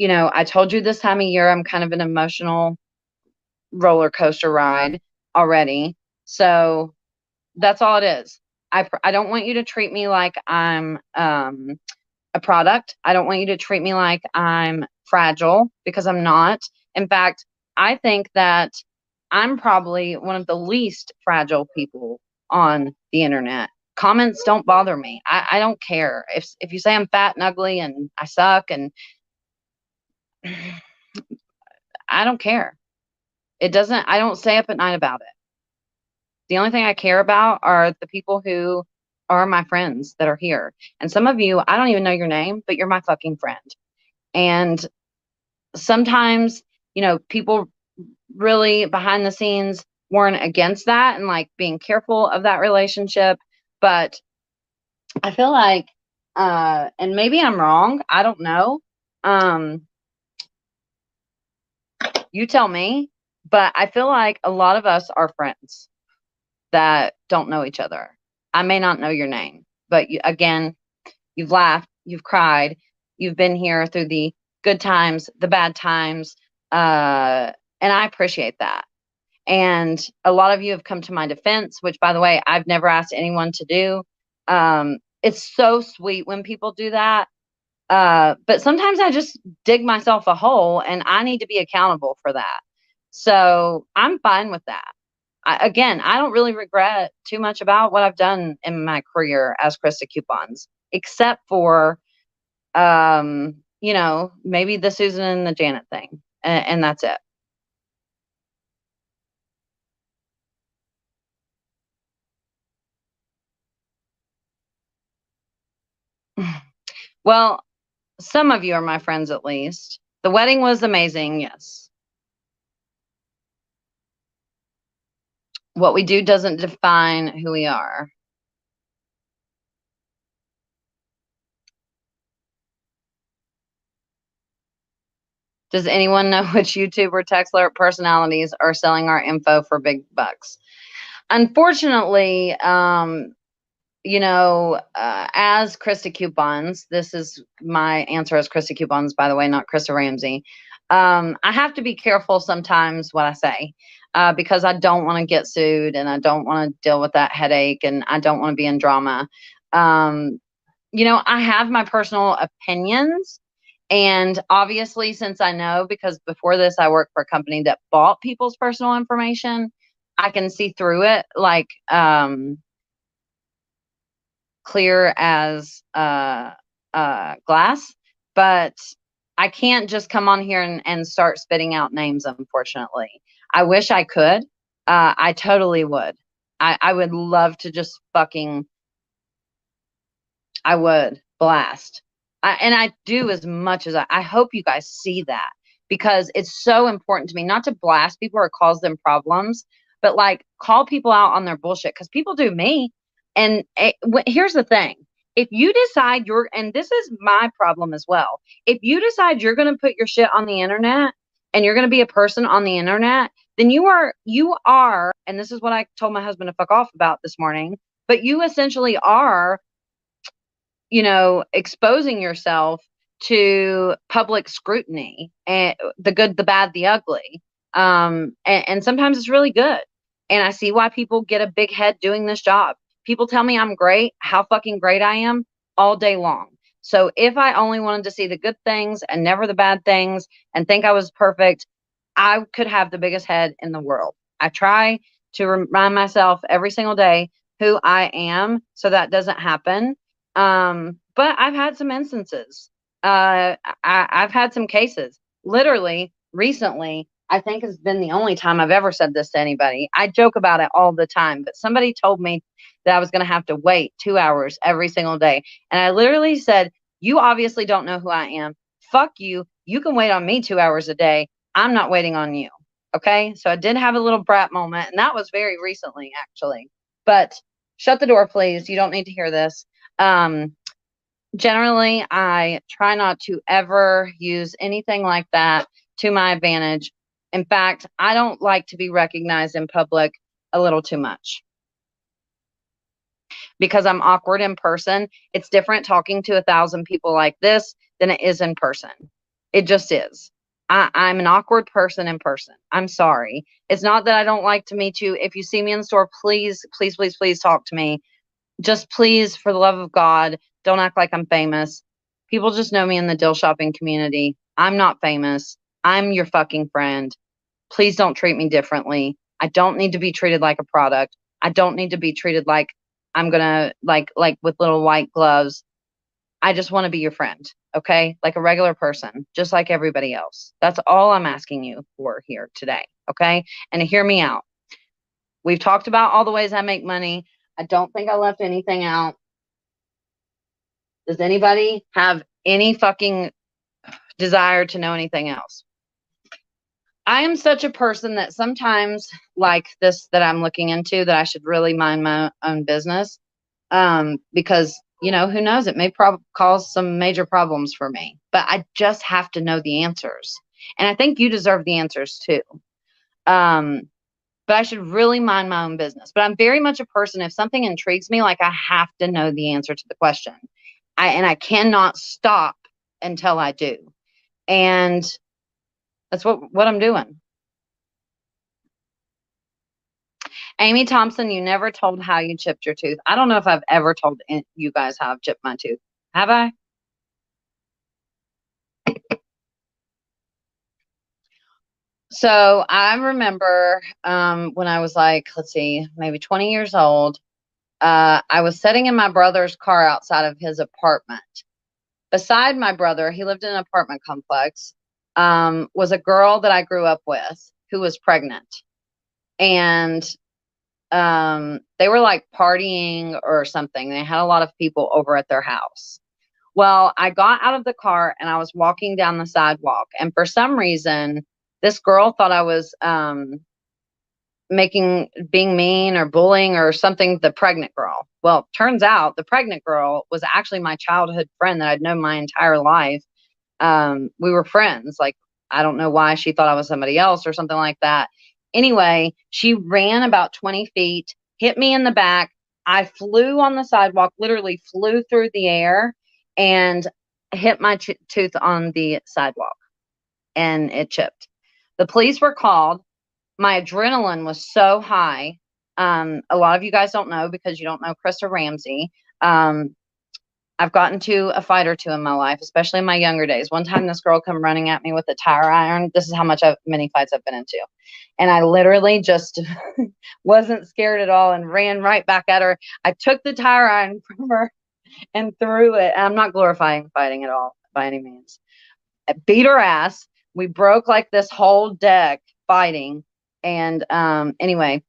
I told you this time of year I'm kind of an emotional roller coaster ride already. So that's all it is. I don't want you to treat me like I'm, a product. I don't want you to treat me like I'm fragile, because I'm not. In fact, I think that I'm probably one of the least fragile people on the internet. Comments don't bother me. I don't care if you say I'm fat and ugly and I suck, and I don't care. It doesn't. I don't stay up at night about it. The only thing I care about are the people who are my friends that are here. And some of you, I don't even know your name, but you're my fucking friend. And sometimes, people really behind the scenes warn against that and like being careful of that relationship. But I feel like, and maybe I'm wrong, I don't know. Um, you tell me, but I feel like a lot of us are friends that don't know each other. I may not know your name, but again, you've laughed, you've cried, you've been here through the good times, the bad times, and I appreciate that. And a lot of you have come to my defense, which, by the way, I've never asked anyone to do. It's so sweet when people do that. But sometimes I just dig myself a hole, and I need to be accountable for that. So I'm fine with that. Again, I don't really regret too much about what I've done in my career as Christa Coupons, except for, maybe the Susan and the Janet thing, and that's it. Well, some of you are my friends at least. The wedding was amazing, yes. What we do doesn't define who we are. Does anyone know which YouTube or text alert personalities are selling our info for big bucks? Unfortunately, as Christa coupons, this is my answer as Christa coupons, by the way, not Christa Ramsey. I have to be careful sometimes what I say because I don't want to get sued and I don't want to deal with that headache and I don't want to be in drama. I have my personal opinions. And obviously, since I know, because before this, I worked for a company that bought people's personal information, I can see through it like clear as glass. But I can't just come on here and start spitting out names, unfortunately. I wish I could. I totally would. I would love to just fucking, I would blast. And I do as much as I hope you guys see that because it's so important to me not to blast people or cause them problems, but like call people out on their bullshit because people do me. And here's the thing. If you decide and this is my problem as well, if you decide you're going to put your shit on the internet and you're going to be a person on the internet, then you are, and this is what I told my husband to fuck off about this morning, but you essentially are exposing yourself to public scrutiny and the good, the bad, the ugly. And sometimes it's really good. And I see why people get a big head doing this job. People tell me I'm great, how fucking great I am all day long. So if I only wanted to see the good things and never the bad things and think I was perfect, I could have the biggest head in the world. I try to remind myself every single day who I am so that doesn't happen. But I've had some instances. I've had some cases. Literally, recently, I think has been the only time I've ever said this to anybody. I joke about it all the time, but somebody told me that I was going to have to wait 2 hours every single day. And I literally said, you obviously don't know who I am. Fuck you. You can wait on me 2 hours a day. I'm not waiting on you. Okay. So I did have a little brat moment, and that was very recently, actually. But shut the door, please. You don't need to hear this. Generally, I try not to ever use anything like that to my advantage. In fact, I don't like to be recognized in public a little too much because I'm awkward in person. It's different talking to 1,000 people like this than it is in person. It just is. I'm an awkward person in person. I'm sorry. It's not that I don't like to meet you. If you see me in the store, please, please, please, please talk to me. Just please, for the love of God, don't act like I'm famous. People just know me in the deal shopping community. I'm not famous. I'm your fucking friend. Please don't treat me differently. I don't need to be treated like a product. I don't need to be treated like I'm gonna like with little white gloves. I just want to be your friend, okay? Like a regular person, just like everybody else. That's all I'm asking you for here today, okay? And to hear me out. We've talked about all the ways I make money. I don't think I left anything out. Does anybody have any fucking desire to know anything else? I am such a person that sometimes, like this that I'm looking into, that I should really mind my own business. Because, who knows? It may cause some major problems for me. But I just have to know the answers. And I think you deserve the answers too. But I should really mind my own business. But I'm very much a person, if something intrigues me, like I have to know the answer to the question. I cannot stop until I do. And that's what I'm doing. Amy Thompson, you never told how you chipped your tooth. I don't know if I've ever told you guys how I've chipped my tooth. Have I? So I remember when I was like, let's see, maybe 20 years old, I was sitting in my brother's car outside of his apartment. Beside my brother, he lived in an apartment complex, was a girl that I grew up with who was pregnant. And they were like partying or something. They had a lot of people over at their house. Well, I got out of the car and I was walking down the sidewalk, and for some reason, this girl thought I was being mean or bullying or something, the pregnant girl. Well, turns out the pregnant girl was actually my childhood friend that I'd known my entire life. We were friends. Like, I don't know why she thought I was somebody else or something like that. Anyway, she ran about 20 feet, hit me in the back. I flew on the sidewalk, literally flew through the air and hit my tooth on the sidewalk, and it chipped. The police were called. My adrenaline was so high. A lot of you guys don't know because you don't know Christa Ramsey. I've gotten to a fight or two in my life, especially in my younger days. One time, this girl come running at me with a tire iron. This is how many fights I've been into, and I literally just wasn't scared at all and ran right back at her. I took the tire iron from her and threw it. I'm not glorifying fighting at all by any means. I beat her ass. We broke like this whole deck fighting, and anyway,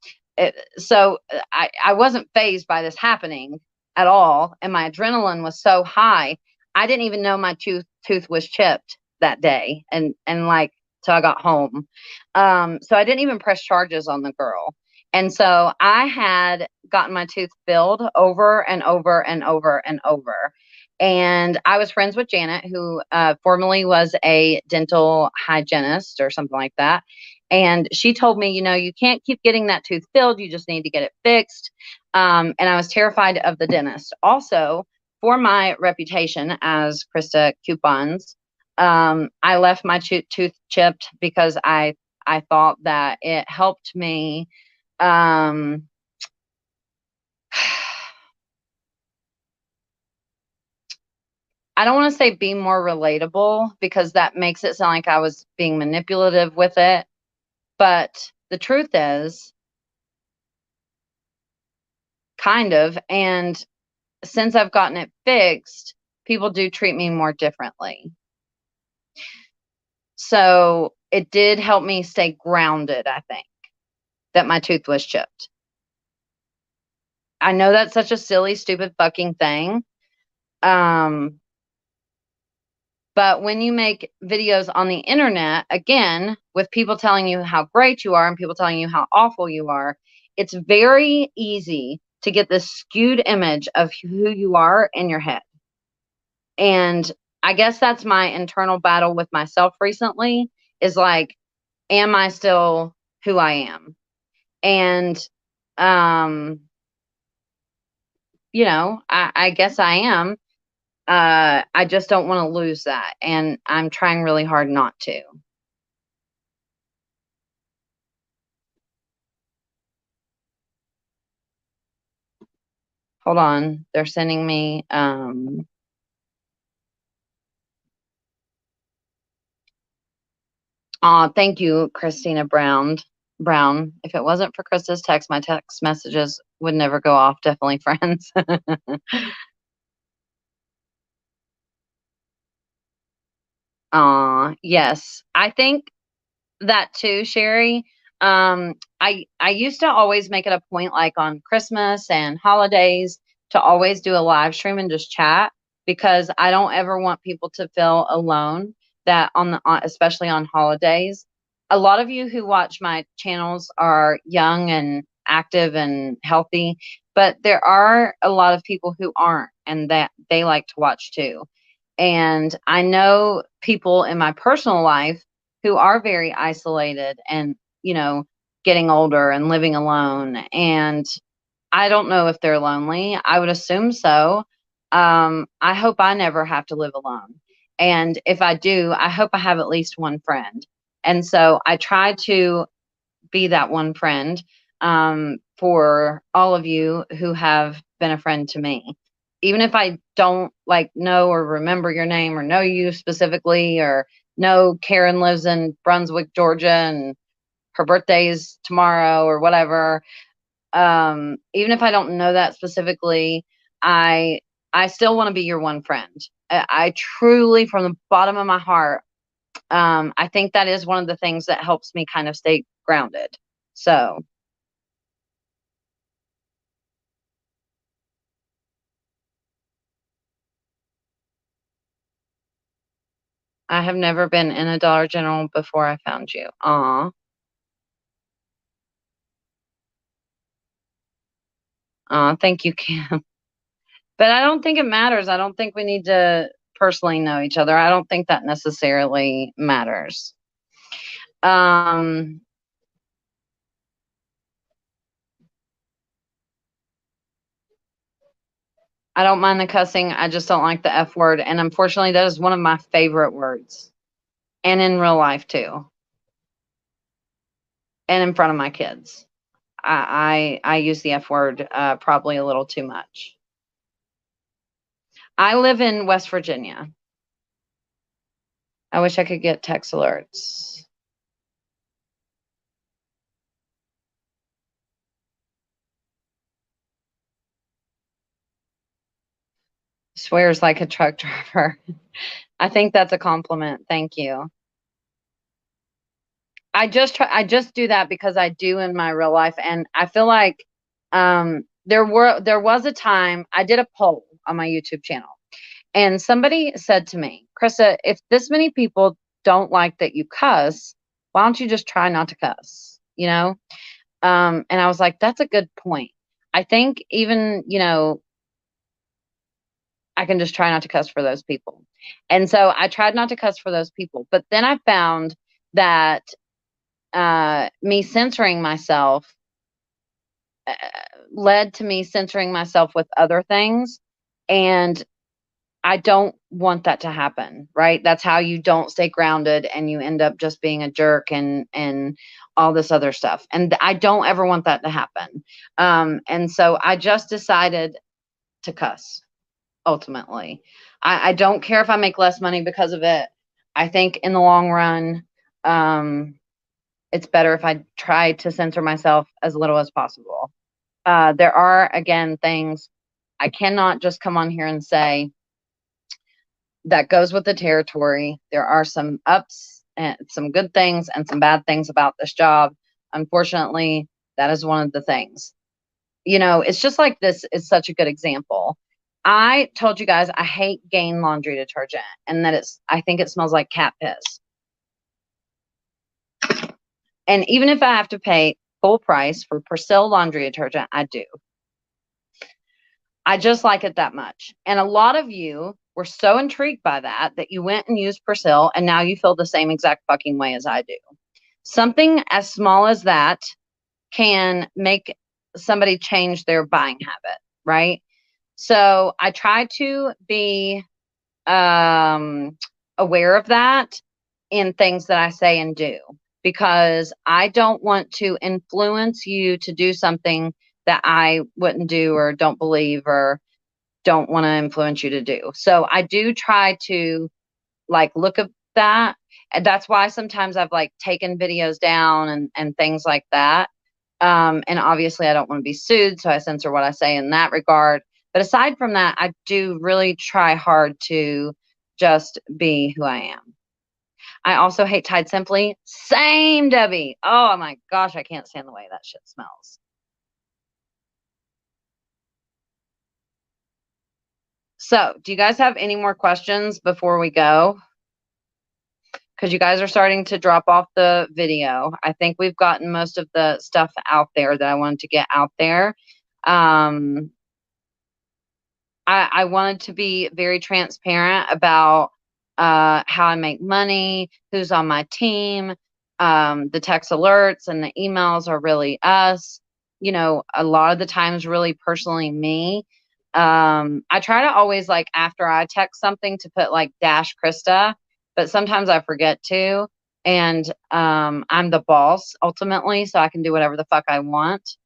so I wasn't fazed by this happening at all, and my adrenaline was so high, I didn't even know my tooth was chipped that day, and like till I got home. So I didn't even press charges on the girl, and so I had gotten my tooth filled over and over and over and over. And I was friends with Janet, who formerly was a dental hygienist or something like that. And she told me, you can't keep getting that tooth filled. You just need to get it fixed. And I was terrified of the dentist. Also, for my reputation as Christa Coupons, I left my tooth chipped because I thought that it helped me. I don't want to say be more relatable because that makes it sound like I was being manipulative with it. But the truth is, kind of. And since I've gotten it fixed, people do treat me more differently. So it did help me stay grounded, I think, that my tooth was chipped. I know that's such a silly, stupid fucking thing. But when you make videos on the internet, again, with people telling you how great you are and people telling you how awful you are, it's very easy to get this skewed image of who you are in your head. And I guess that's my internal battle with myself recently is like, am I still who I am? And, I guess I am. I just don't want to lose that. And I'm trying really hard not to. Hold on. They're sending me, thank you, Christina Brown. If it wasn't for Krista's text, my text messages would never go off. Definitely friends. Yes. I think that too, Sherry. I used to always make it a point, like on Christmas and holidays, to always do a live stream and just chat because I don't ever want people to feel alone. That especially on holidays, a lot of you who watch my channels are young and active and healthy, but there are a lot of people who aren't, and that they like to watch too. And I know people in my personal life who are very isolated and, getting older and living alone. And I don't know if they're lonely. I would assume so. I hope I never have to live alone. And if I do, I hope I have at least one friend. And so I try to be that one friend for all of you who have been a friend to me. Even if I don't know or remember your name or know you specifically or know Karen lives in Brunswick, Georgia, and her birthday is tomorrow or whatever. Even if I don't know that specifically, I still want to be your one friend. I truly, from the bottom of my heart, I think that is one of the things that helps me kind of stay grounded. So, I have never been in a Dollar General before I found you. Aw. Aw, thank you, Kim. But I don't think it matters. I don't think we need to personally know each other. I don't think that necessarily matters. Um, I don't mind the cussing. I just don't like the F word. And unfortunately, that is one of my favorite words. And in real life too. And in front of my kids. I use the F word probably a little too much. I live in West Virginia. I wish I could get text alerts. Swears like a truck driver. I think that's a compliment. Thank you. I just do that because I do in my real life, and I feel like there was a time I did a poll on my YouTube channel, and somebody said to me, Krista, if this many people don't like that you cuss, why don't you just try not to cuss? And I was like, that's a good point. I think even, I can just try not to cuss for those people. And so I tried not to cuss for those people. But then I found that me censoring myself uh, led to me censoring myself with other things. And I don't want that to happen, right? That's how you don't stay grounded and you end up just being a jerk and all this other stuff. And I don't ever want that to happen. And so I just decided to cuss ultimately. I don't care if I make less money because of it. I think in the long run, it's better if I try to censor myself as little as possible. There are, again, things I cannot just come on here and say that goes with the territory. There are some ups and some good things and some bad things about this job. Unfortunately, that is one of the things. It's just like this is such a good example. I told you guys I hate Gain laundry detergent and that I think it smells like cat piss. And even if I have to pay full price for Persil laundry detergent, I do. I just like it that much. And a lot of you were so intrigued by that you went and used Persil and now you feel the same exact fucking way as I do. Something as small as that can make somebody change their buying habit, right? So I try to be aware of that in things that I say and do because I don't want to influence you to do something that I wouldn't do or don't believe or don't want to influence you to do. So I do try to look at that. And that's why sometimes I've taken videos down and things like that. And obviously I don't want to be sued, so I censor what I say in that regard. But aside from that, I do really try hard to just be who I am. I also hate Tide Simply. Same, Debbie. Oh my gosh, I can't stand the way that shit smells. So, do you guys have any more questions before we go? Because you guys are starting to drop off the video. I think we've gotten most of the stuff out there that I wanted to get out there. I wanted to be very transparent about how I make money, who's on my team. The text alerts and the emails are really us. A lot of the times, really personally me. I try to always after I text something to put dash Christa, but sometimes I forget to. And I'm the boss ultimately, so I can do whatever the fuck I want.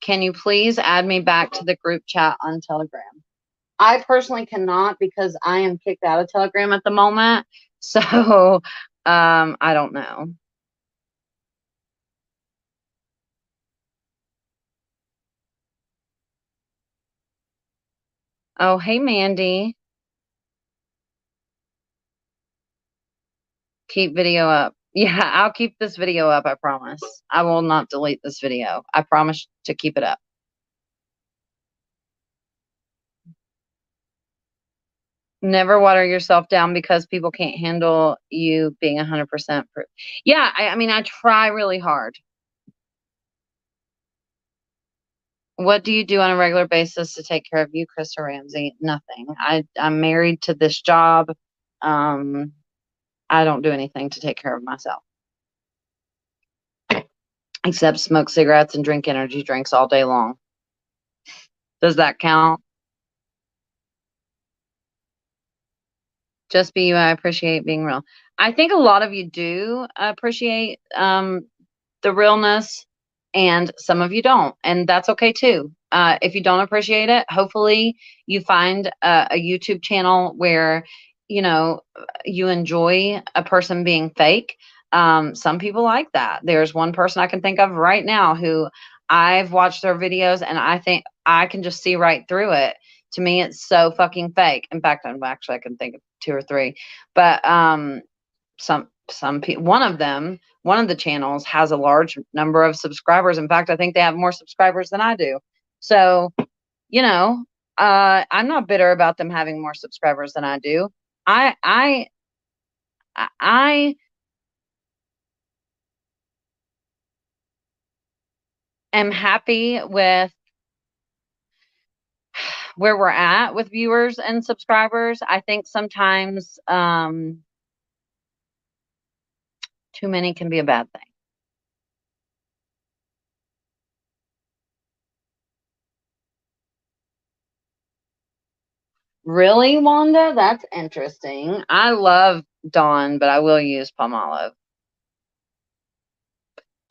Can you please add me back to the group chat on Telegram? I personally cannot because I am kicked out of Telegram at the moment. So I don't know. Oh, hey, Mandy. Keep video up. Yeah, I'll keep this video up. I promise. I will not delete this video. I promise to keep it up. Never water yourself down because people can't handle you being 100% proof. Yeah, I mean, I try really hard. What do you do on a regular basis to take care of you, Christa Ramsey? Nothing. I'm married to this job. Um, I don't do anything to take care of myself except smoke cigarettes and drink energy drinks all day long. Does that count? Just be you. I appreciate being real. I think a lot of you do appreciate the realness, and some of you don't, and that's okay too. If you don't appreciate it, hopefully you find a YouTube channel where you enjoy a person being fake. Some people like that. There's one person I can think of right now who I've watched their videos, and I think I can just see right through it. To me, it's so fucking fake. In fact, I can think of two or three, but some people, one of the channels has a large number of subscribers. In fact, I think they have more subscribers than I do. So, I'm not bitter about them having more subscribers than I do. I am happy with where we're at with viewers and subscribers. I think sometimes too many can be a bad thing. Really, Wanda? That's interesting. I love Dawn, but I will use Palmolive.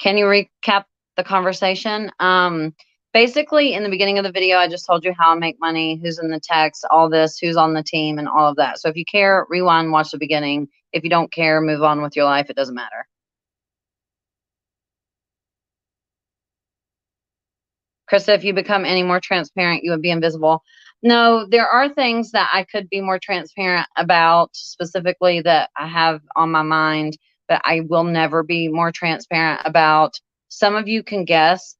Can you recap the conversation? Basically, in the beginning of the video, I just told you how I make money, who's in the text, all this, who's on the team, and all of that. So if you care, rewind, watch the beginning. If you don't care, move on with your life. It doesn't matter. Krista, if you become any more transparent, you would be invisible. No, there are things that I could be more transparent about, specifically that I have on my mind, but I will never be more transparent about. Some of you can guess.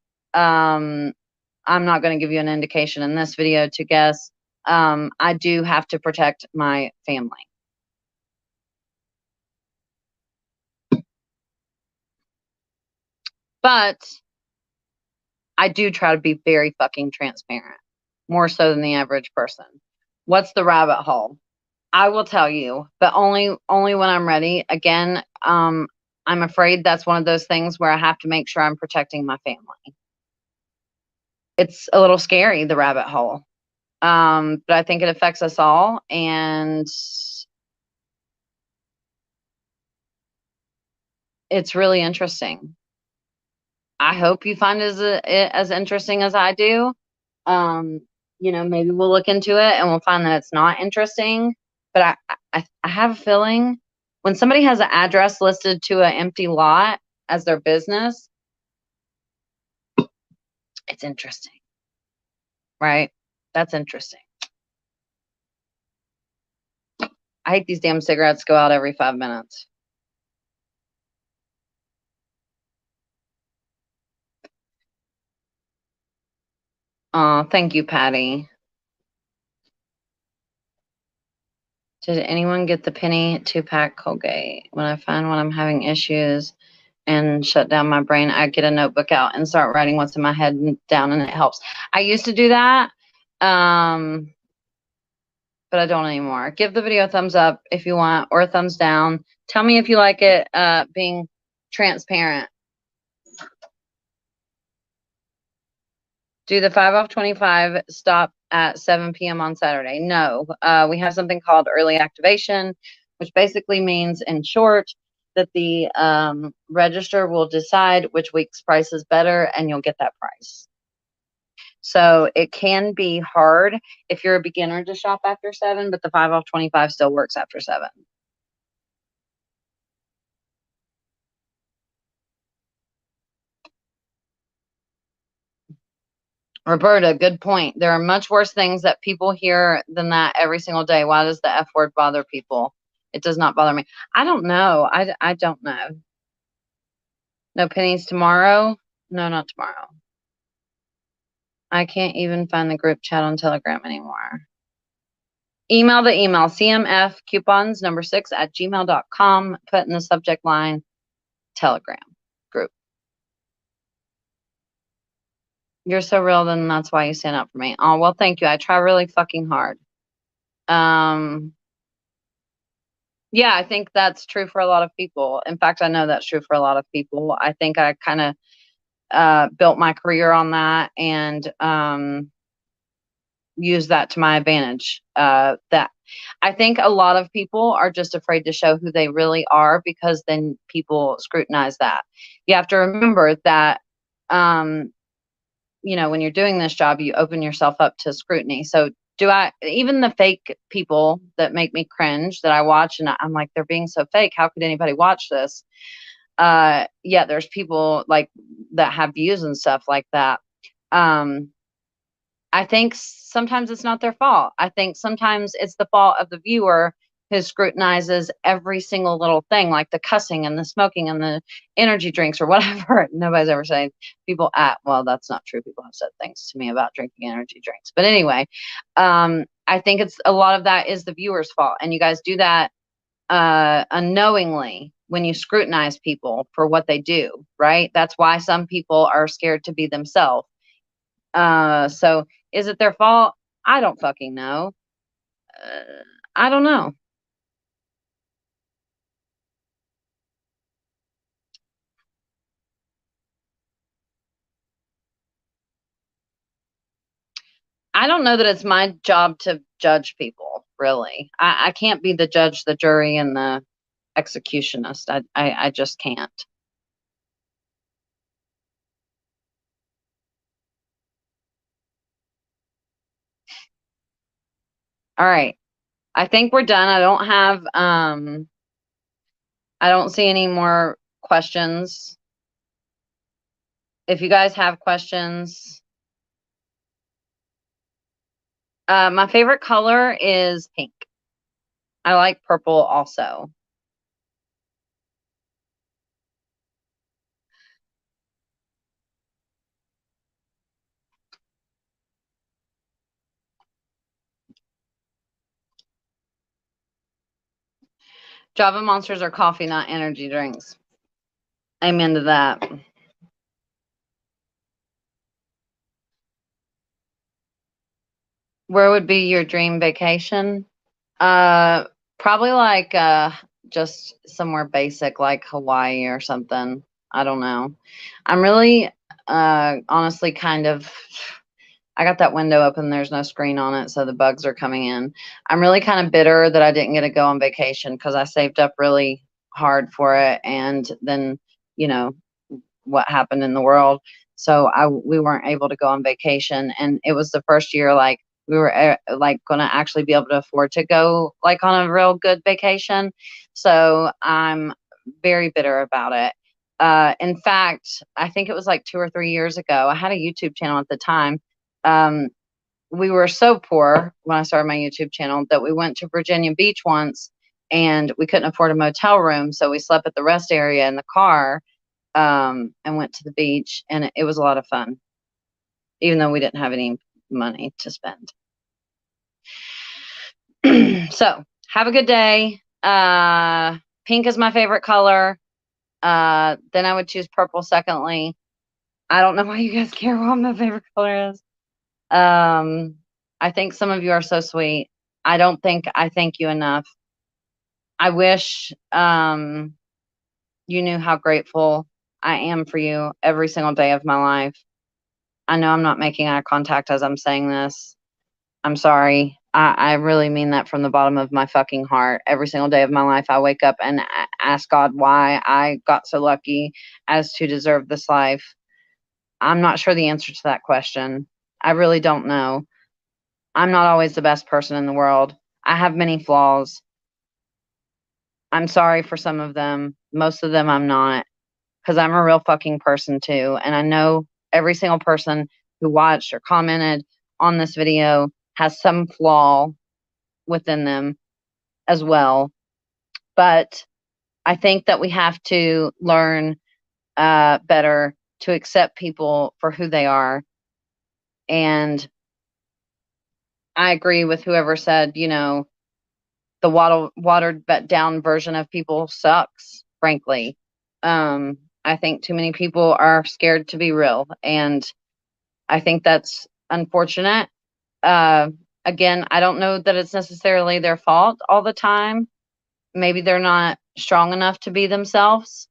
I'm not going to give you an indication in this video to guess. I do have to protect my family. But I do try to be very fucking transparent, more so than the average person. What's the rabbit hole? I will tell you, but only when I'm ready. Again, I'm afraid that's one of those things where I have to make sure I'm protecting my family. It's a little scary, the rabbit hole. But I think it affects us all, and it's really interesting. I hope you find it as interesting as I do. Maybe we'll look into it and we'll find that it's not interesting. But I have a feeling when somebody has an address listed to an empty lot as their business, it's interesting, right? That's interesting. I hate these damn cigarettes go out every 5 minutes. Thank you, Patty. Did anyone get the penny 2-pack Colgate? When I find when I'm having issues and shut down my brain, I get a notebook out and start writing what's in my head down, and it helps. I used to do that, but I don't anymore. Give the video a thumbs up if you want, or a thumbs down. Tell me if you like it being transparent. Do the 5 off 25 stop at 7 p.m. on Saturday? No. We have something called early activation, which basically means, in short, that the register will decide which week's price is better, and you'll get that price. So it can be hard if you're a beginner to shop after 7, but the 5 off 25 still works after 7. Roberta, good point. There are much worse things that people hear than that every single day. Why does the F word bother people? It does not bother me. I don't know. I don't know. No pennies tomorrow? No, not tomorrow. I can't even find the group chat on Telegram anymore. Email the email, cmfcoupons6@gmail.com. Put in the subject line, Telegram group. You're so real, then that's why you stand up for me. Oh, well, thank you. I try really fucking hard. Yeah, I think that's true for a lot of people. In fact, I know that's true for a lot of people. I think I kind of built my career on that and use that to my advantage. That I think a lot of people are just afraid to show who they really are because then people scrutinize that. You have to remember that, when you're doing this job, you open yourself up to scrutiny. So even the fake people that make me cringe that I watch and I'm like, they're being so fake. How could anybody watch this? Yeah, there's people like that have views and stuff like that. I think sometimes it's not their fault. I think sometimes it's the fault of the viewer who scrutinizes every single little thing, like the cussing and the smoking and the energy drinks or whatever. Nobody's ever said well, that's not true. People have said things to me about drinking energy drinks. But anyway, I think it's a lot of that is the viewer's fault. And you guys do that unknowingly when you scrutinize people for what they do, right? That's why some people are scared to be themselves. So is it their fault? I don't fucking know. I don't know. I don't know that it's my job to judge people, really. I can't be the judge, the jury, and the executionist. I just can't. All right. I think we're done. I don't see any more questions. If you guys have questions, my favorite color is pink. I like purple also. Java monsters are coffee, not energy drinks. Amen to that. Where would be your dream vacation? Probably like just somewhere basic like Hawaii or something. I don't know. I'm really honestly I got that window open, there's no screen on it, so the bugs are coming in. I'm really kind of bitter that I didn't get to go on vacation because I saved up really hard for it, and then, you know, what happened in the world. So we weren't able to go on vacation, and it was the first year like we were like going to actually be able to afford to go like on a real good vacation. So I'm very bitter about it. In fact, I think it was like 2 or 3 years ago. I had a YouTube channel at the time. Um, we were so poor when I started my YouTube channel that we went to Virginia Beach once and we couldn't afford a motel room. So we slept at the rest area in the car, and went to the beach, and it was a lot of fun, even though we didn't have any money to spend. So have a good day. Pink is my favorite color. Then I would choose purple secondly. I don't know why you guys care what my favorite color is. I think some of you are so sweet. I don't think I thank you enough. I wish you knew how grateful I am for you every single day of my life. I know I'm not making eye contact as I'm saying this. I'm sorry. I really mean that from the bottom of my fucking heart. Every single day of my life, I wake up and ask God why I got so lucky as to deserve this life. I'm not sure the answer to that question. I really don't know. I'm not always the best person in the world. I have many flaws. I'm sorry for some of them. Most of them I'm not, because I'm a real fucking person too. And I know every single person who watched or commented on this video has some flaw within them as well. But I think that we have to learn better to accept people for who they are and I agree with whoever said, you know, the watered down version of people sucks, frankly. I think too many people are scared to be real, and I think that's unfortunate. Uh, Again, I don't know that it's necessarily their fault all the time. Maybe they're not strong enough to be themselves.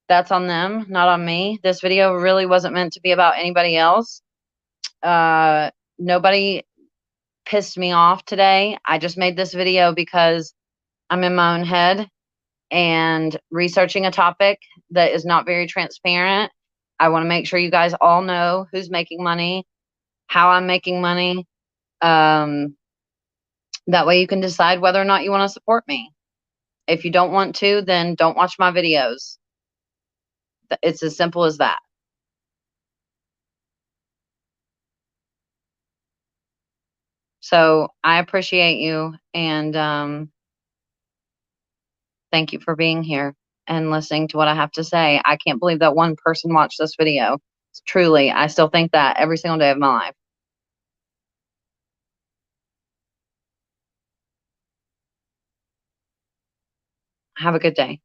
That's on them, not on me. This video really wasn't meant to be about anybody else. Nobody pissed me off today. I just made this video because I'm in my own head and researching a topic that is not very transparent. I want to make sure you guys all know who's making money, how I'm making money. That way you can decide whether or not you want to support me. If you don't want to, then don't watch my videos. It's as simple as that. So I appreciate you, and thank you for being here and listening to what I have to say. I can't believe that one person watched this video. Truly, I still think that every single day of my life. Have a good day.